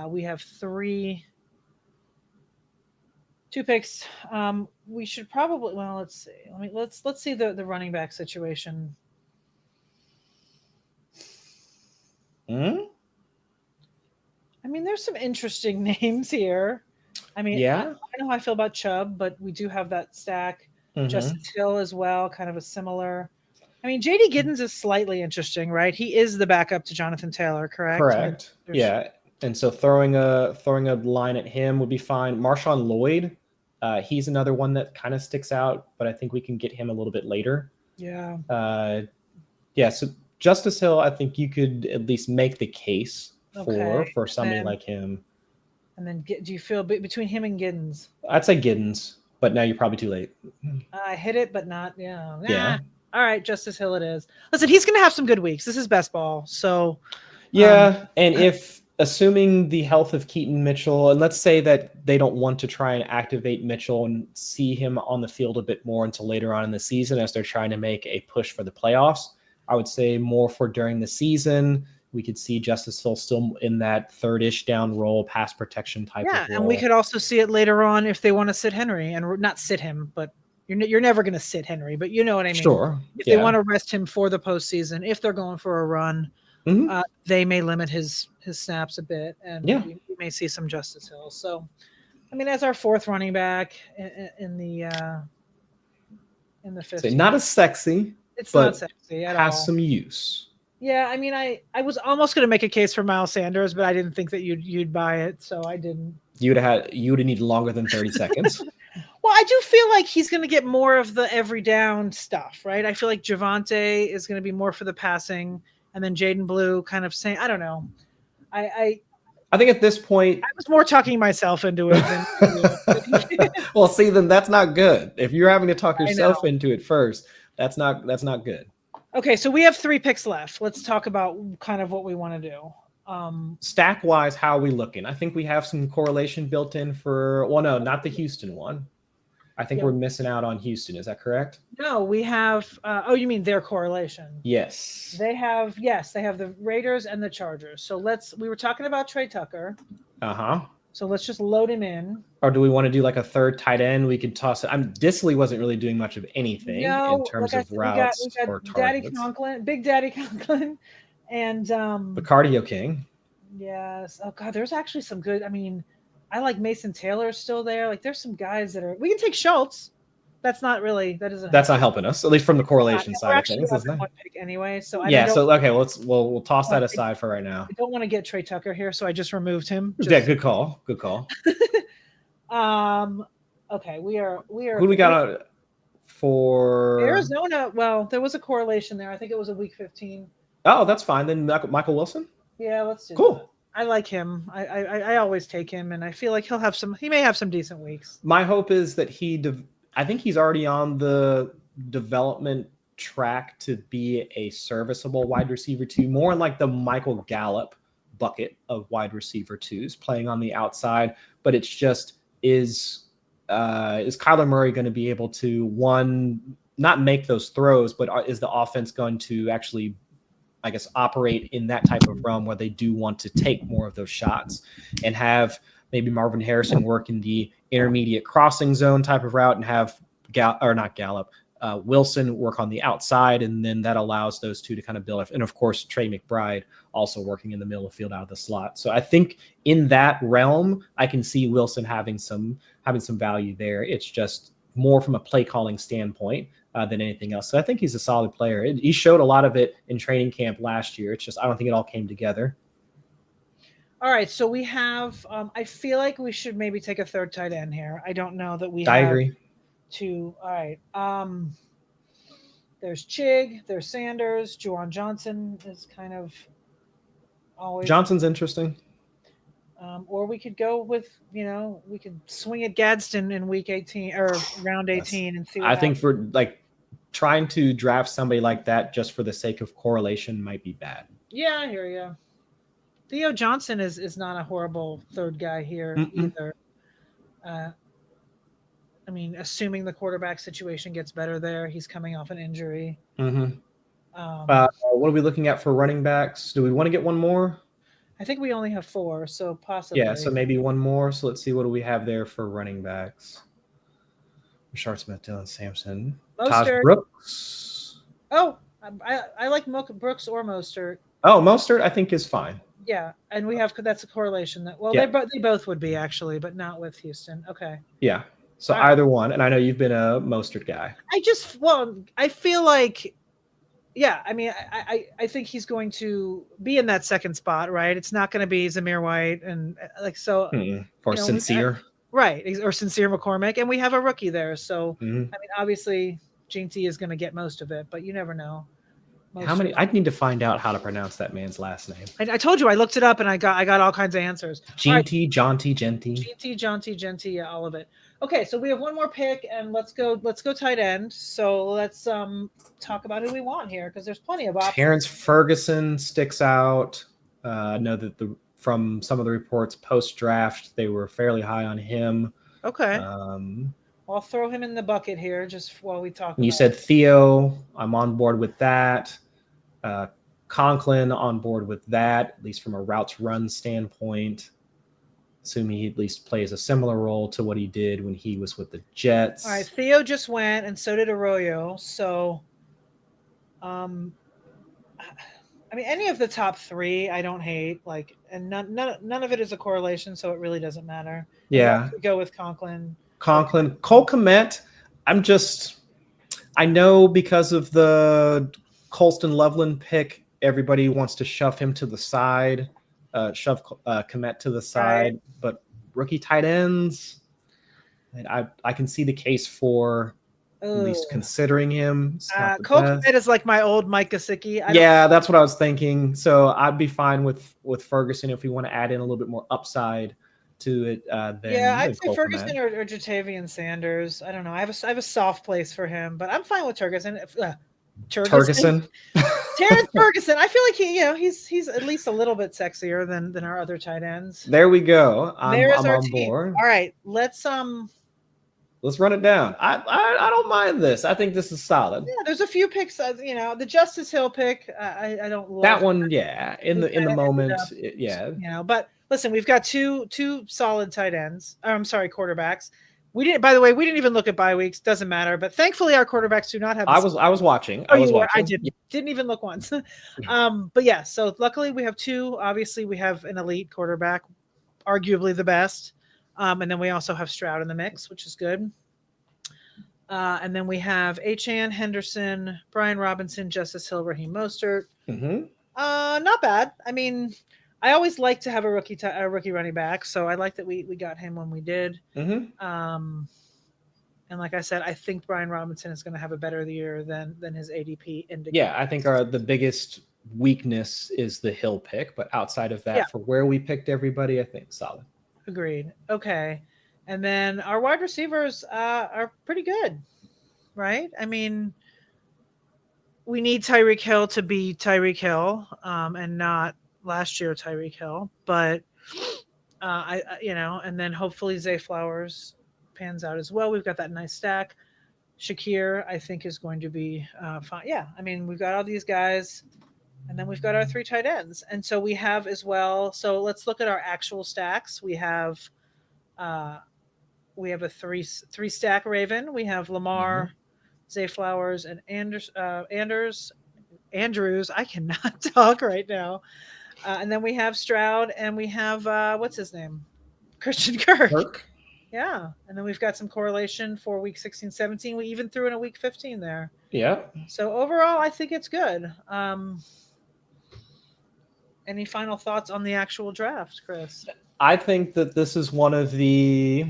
We have 2 picks. We should probably let's see. Let's see the running back situation. There's some interesting names here. I know how I feel about Chubb, but we do have that stack. Mm-hmm. Justice Hill as well, kind of a similar. J.D. Giddens is slightly interesting, right? He is the backup to Jonathan Taylor, correct? Correct. Yeah, and so throwing a line at him would be fine. Marshawn Lloyd, he's another one that kind of sticks out, but I think we can get him a little bit later. Yeah. So Justice Hill, I think you could at least make the case for somebody like him. And then do you feel between him and Giddens? I'd say Giddens, but now you're probably too late. I hit it, but not. Yeah. Yeah. All right, Justice Hill it is. Listen, he's going to have some good weeks. This is best ball. So, yeah. And if assuming the health of Keaton Mitchell, and let's say that they don't want to try and activate Mitchell and see him on the field a bit more until later on in the season as they're trying to make a push for the playoffs, I would say more for during the season. We could see Justice Hill still in that third-ish down role, pass protection type of role. and we could also see it later on if they want to sit Henry and not sit him, but you're never going to sit Henry, but you know what I mean. Sure. If they want to rest him for the postseason, if they're going for a run, they may limit his snaps a bit, and we may see some Justice Hill. So, I mean, as our fourth running back in the 15th, not as sexy. It's not sexy at all. Has some use. Yeah, I mean, I was almost going to make a case for Miles Sanders, but I didn't think that you'd buy it, so I didn't. You would have needed longer than 30 seconds. Well, I do feel like he's going to get more of the every down stuff, right? I feel like Javonte is going to be more for the passing, and then Jaden Blue kind of saying, I don't know. I think at this point, I was more talking myself into it than. Well, see, then that's not good. If you're having to talk yourself into it first, that's not good. Okay, so we have 3 picks left. Let's talk about kind of what we want to do. Stack wise, how are we looking? I think we have some correlation built in for, well, no, not the Houston one. I think we're missing out on Houston. Is that correct? No, we have, you mean their correlation? Yes. They have the Raiders and the Chargers. So we were talking about Trey Tucker. So let's just load him in. Or do we want to do like a third tight end? We could toss it. Disley wasn't really doing much of anything in terms of routes or targets. Big Daddy Conklin, and the Cardio King. Yes. Oh God, there's actually some good. I mean, I like Mason Taylor still there. Like, there's some guys that are. We can take Schultz. That's not helping us, at least from the correlation side of things, isn't it? One pick anyway, so we'll toss that aside for right now. I don't want to get Trey Tucker here, so I just removed him. Good call. Okay, we are. Who do we got for Arizona? Well, there was a correlation there. I think it was a week 15. Oh, that's fine. Then Michael Wilson. Yeah, let's do that. I like him. I always take him, and I feel like he may have some decent weeks. My hope is that I think he's already on the development track to be a serviceable wide receiver 2, more like the Michael Gallup bucket of wide receiver 2s playing on the outside. But it's just, is Kyler Murray going to be able to, one, not make those throws, but is the offense going to actually, I guess, operate in that type of realm where they do want to take more of those shots and have maybe Marvin Harrison work in the intermediate crossing zone type of route and have Wilson work on the outside, and then that allows those two to kind of build. And of course, Trey McBride also working in the middle of the field out of the slot. So I think in that realm, I can see Wilson having some value there. It's just more from a play calling standpoint than anything else. So I think he's a solid player. He showed a lot of it in training camp last year. It's just, I don't think it all came together. All right, so we have. I feel like we should maybe take a third tight end here. I don't know that I agree. All right. There's Chig. There's Sanders. Juwan Johnson is kind of always. Johnson's interesting. Or we could go with, we could swing at Gadsden in week 18 or round 18 and see. I think for trying to draft somebody like that just for the sake of correlation might be bad. Yeah, I hear you. Theo Johnson is not a horrible third guy here either. I mean, assuming the quarterback situation gets better there, he's coming off an injury. What are we looking at for running backs? Do we want to get one more? I think we only have 4, so possibly. Yeah, so maybe one more. So let's see, what do we have there for running backs? Rashard Smith, Dylan Sampson, Taj Brooks. Oh, I like Brooks or Mostert. Oh, Mostert I think is fine. Yeah, and that's a correlation they both would be actually, but not with Houston. Okay. Yeah. So either one, and I know you've been a Mostert guy. I feel like, I mean, I think he's going to be in that second spot, right? It's not going to be Zamir White and or Sincere. Right, or Sincere McCormick, and we have a rookie there. So, I mean, obviously, Gene T is going to get most of it, but you never know. I'd need to find out how to pronounce that man's last name. I told you, I looked it up and I got all kinds of answers. Gene T, John T, Genti. Gene T, John T, Genti, yeah, all of it. Okay, so we have one more pick, and let's go tight end. So let's talk about who we want here because there's plenty of options. Terrence Ferguson sticks out. I know that from some of the reports post draft, they were fairly high on him. Okay. I'll throw him in the bucket here just while we talk. You said Theo. I'm on board with that. Conklin on board with that, at least from a routes run standpoint. Assuming he at least plays a similar role to what he did when he was with the Jets. All right, Theo just went, and so did Arroyo. So, I mean, any of the top three, I don't hate. Like, and none of it is a correlation, so it really doesn't matter. Yeah, go with Conklin. Cole Kmet. I know because of the Colston Loveland pick, everybody wants to shove him to the side. Shove Kmet to the side, right. But rookie tight ends, I can see the case for at least considering him. Cole Kmet is like my old Mike Gesicki. Yeah, that's what I was thinking. So I'd be fine with Ferguson if we want to add in a little bit more upside to it. I'd say Ferguson or Jatavian Sanders. I don't know. I have a soft place for him, but I'm fine with Ferguson. Ferguson. Terrence Ferguson. I feel like he's at least a little bit sexier than our other tight ends. There we go. I'm on board. All right, let's run it down. I don't mind this. I think this is solid. Yeah, there's a few picks. The Justice Hill pick. I don't love that one. Yeah, in the moment. But listen, we've got two solid tight ends. I'm sorry, quarterbacks. We didn't. By the way, we didn't even look at bye weeks. Doesn't matter. But thankfully, our quarterbacks do not have. I was watching. I didn't even look once. But yeah. So luckily, we have two. Obviously, we have an elite quarterback, arguably the best, and then we also have Stroud in the mix, which is good. And then we have Achane, Henderson, Brian Robinson, Justice Hill, Raheem Mostert. Mm-hmm. Not bad. I mean, I always like to have a rookie running back, so I like that we got him when we did. Mm-hmm. And like I said, I think Brian Robinson is going to have a better year than his ADP indicates. Yeah, I think the biggest weakness is the Hill pick, but outside of that, for where we picked everybody, I think solid. Agreed. Okay, and then our wide receivers are pretty good, right? I mean, we need Tyreek Hill to be Tyreek Hill, and not last year Tyreek Hill, but and then hopefully Zay Flowers pans out as well. We've got that nice stack. Shakir, I think, is going to be fine. Yeah, I mean, we've got all these guys, and then we've got our three tight ends, and so we have as well. So let's look at our actual stacks. We have a three stack Raven. We have Lamar, Zay Flowers, and Andrews. I cannot talk right now. And then we have Stroud, and we have what's his name, Christian Kirk. Yeah, and then we've got some correlation for week 16, 17. We even threw in a week 15 there. Yeah. So overall, I think it's good. Any final thoughts on the actual draft, Chris? I think that this is one of the,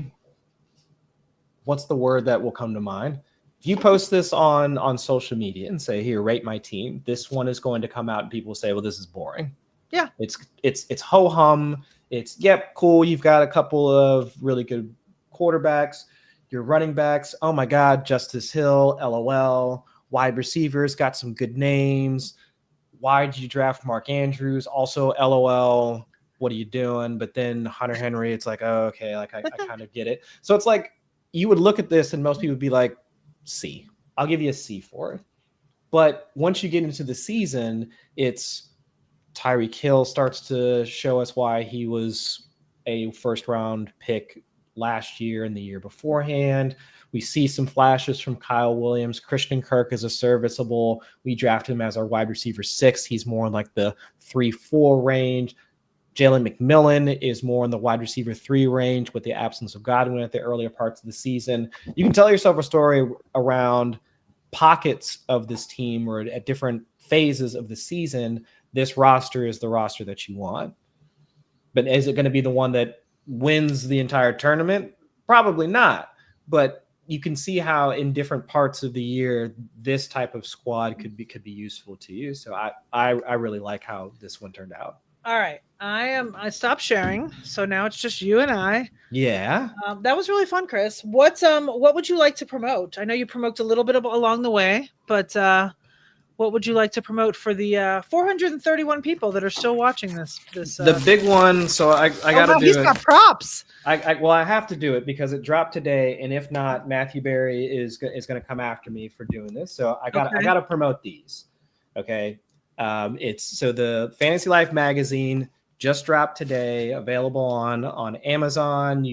what's the word that will come to mind? If you post this on social media and say, here, rate my team, this one is going to come out and people will say, well, this is boring. Yeah. It's ho-hum. It's, yep, cool. You've got a couple of really good quarterbacks, your running backs. Oh my God, Justice Hill, LOL. Wide receivers got some good names. Why did you draft Mark Andrews? Also, LOL. What are you doing? But then Hunter Henry, it's like, oh, okay, like I kind of get it. So it's like you would look at this and most people would be like, C. I'll give you a C for it. But once you get into the season, it's Tyreek Hill starts to show us why he was a first round pick last year and the year beforehand. We see some flashes from Kyle Williams. Christian Kirk is a serviceable. We draft him as our wide receiver 6. He's more in like the 3-4 range. Jalen McMillan is more in the wide receiver 3 range with the absence of Godwin at the earlier parts of the season. You can tell yourself a story around pockets of this team or at different phases of the season. This roster is the roster that you want. But is it going to be the one that wins the entire tournament? Probably not. But you can see how in different parts of the year, this type of squad could be useful to you. So I really like how this one turned out. All right. I stopped sharing, so now it's just you and I. Yeah. That was really fun, Chris. What would you like to promote? I know you promoted a little bit along the way, but what would you like to promote for the 431 people that are still watching this The big one. So I Oh got to no, he's do it. got props. Well, I have to do it because it dropped today, and if not, Matthew Berry is going to come after me for doing this. So I Okay. got to promote these. Okay, it's so the Fantasy Life magazine just dropped today, available on Amazon,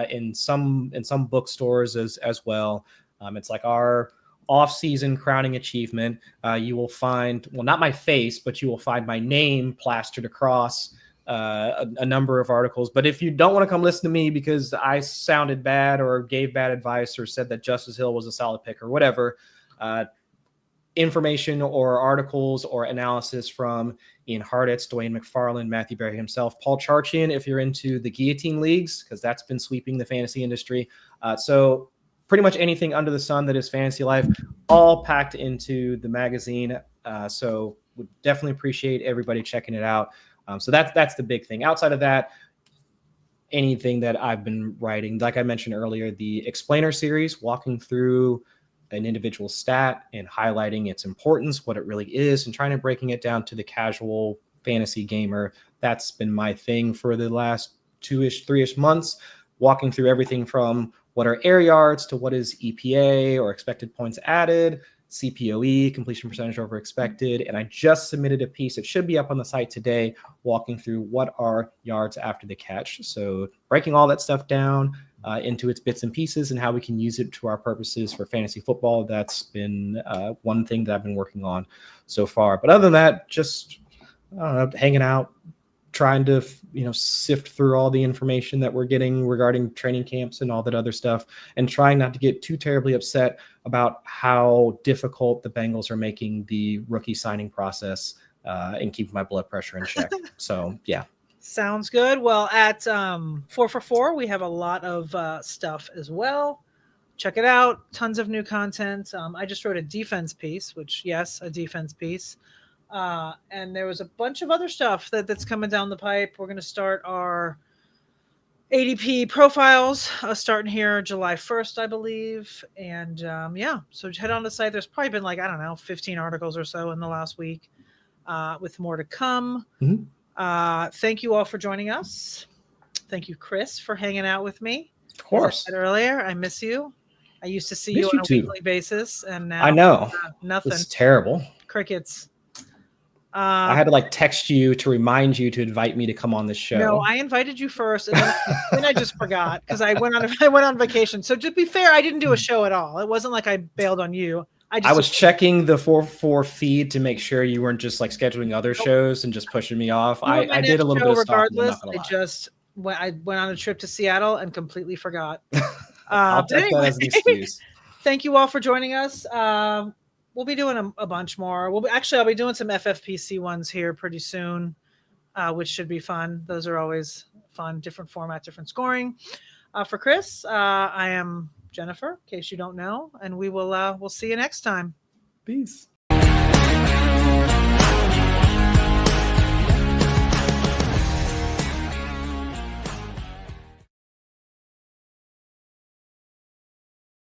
in some bookstores as well. It's like our off-season crowning achievement. You will find, well, not my face, but you will find my name plastered across a number of articles. But if you don't want to come listen to me because I sounded bad or gave bad advice or said that Justice Hill was a solid pick or whatever, information or articles or analysis from Ian Harditz, Dwayne McFarland, Matthew Berry himself, Paul Charchian, if you're into the guillotine leagues, because that's been sweeping the fantasy industry. So pretty much anything under the sun that is Fantasy Life, all packed into the magazine. So would definitely appreciate everybody checking it out. So that's the big thing. Outside of that, anything that I've been writing, like I mentioned earlier, the explainer series, walking through an individual stat and highlighting its importance, what it really is, and trying to breaking it down to the casual fantasy gamer. That's been my thing for the last 3-ish months, walking through everything from what are air yards to what is EPA or expected points added, CPOE, completion percentage over expected. And I just submitted a piece. It should be up on the site today, walking through what are yards after the catch. So breaking all that stuff down into its bits and pieces and how we can use it to our purposes for fantasy football. That's been one thing that I've been working on so far. But other than that, just hanging out, trying to sift through all the information that we're getting regarding training camps and all that other stuff, and trying not to get too terribly upset about how difficult the Bengals are making the rookie signing process and keeping my blood pressure in check. So yeah. Sounds good. Well, at 4for4, we have a lot of stuff as well. Check it out. Tons of new content. I just wrote a defense piece, which, yes, a defense piece. And there was a bunch of other stuff that's coming down the pipe. We're going to start our ADP profiles starting here July 1st, I believe. And yeah, so head on the site. There's probably been 15 articles or so in the last week with more to come. Mm-hmm. Thank you all for joining us. Thank you, Chris, for hanging out with me. Of course. As I said earlier, I miss you. I used to see you on a too. weekly basis, and now I know nothing. It's terrible. Crickets. I had to text you to remind you to invite me to come on the show. No, I invited you first, and then I just forgot because I went on vacation. So to be fair, I didn't do a show at all. It wasn't like I bailed on you. I was checking the 4for4 feed to make sure you weren't just scheduling other shows and just pushing me off. I did a little bit of regardless. I went on a trip to Seattle and completely forgot. I'll take that as an excuse. Thank you all for joining us. We'll be doing a bunch more. I'll be doing some FFPC ones here pretty soon, which should be fun. Those are always fun. Different format, different scoring. For Chris, I am Jennifer, in case you don't know, and we'll see you next time. Peace.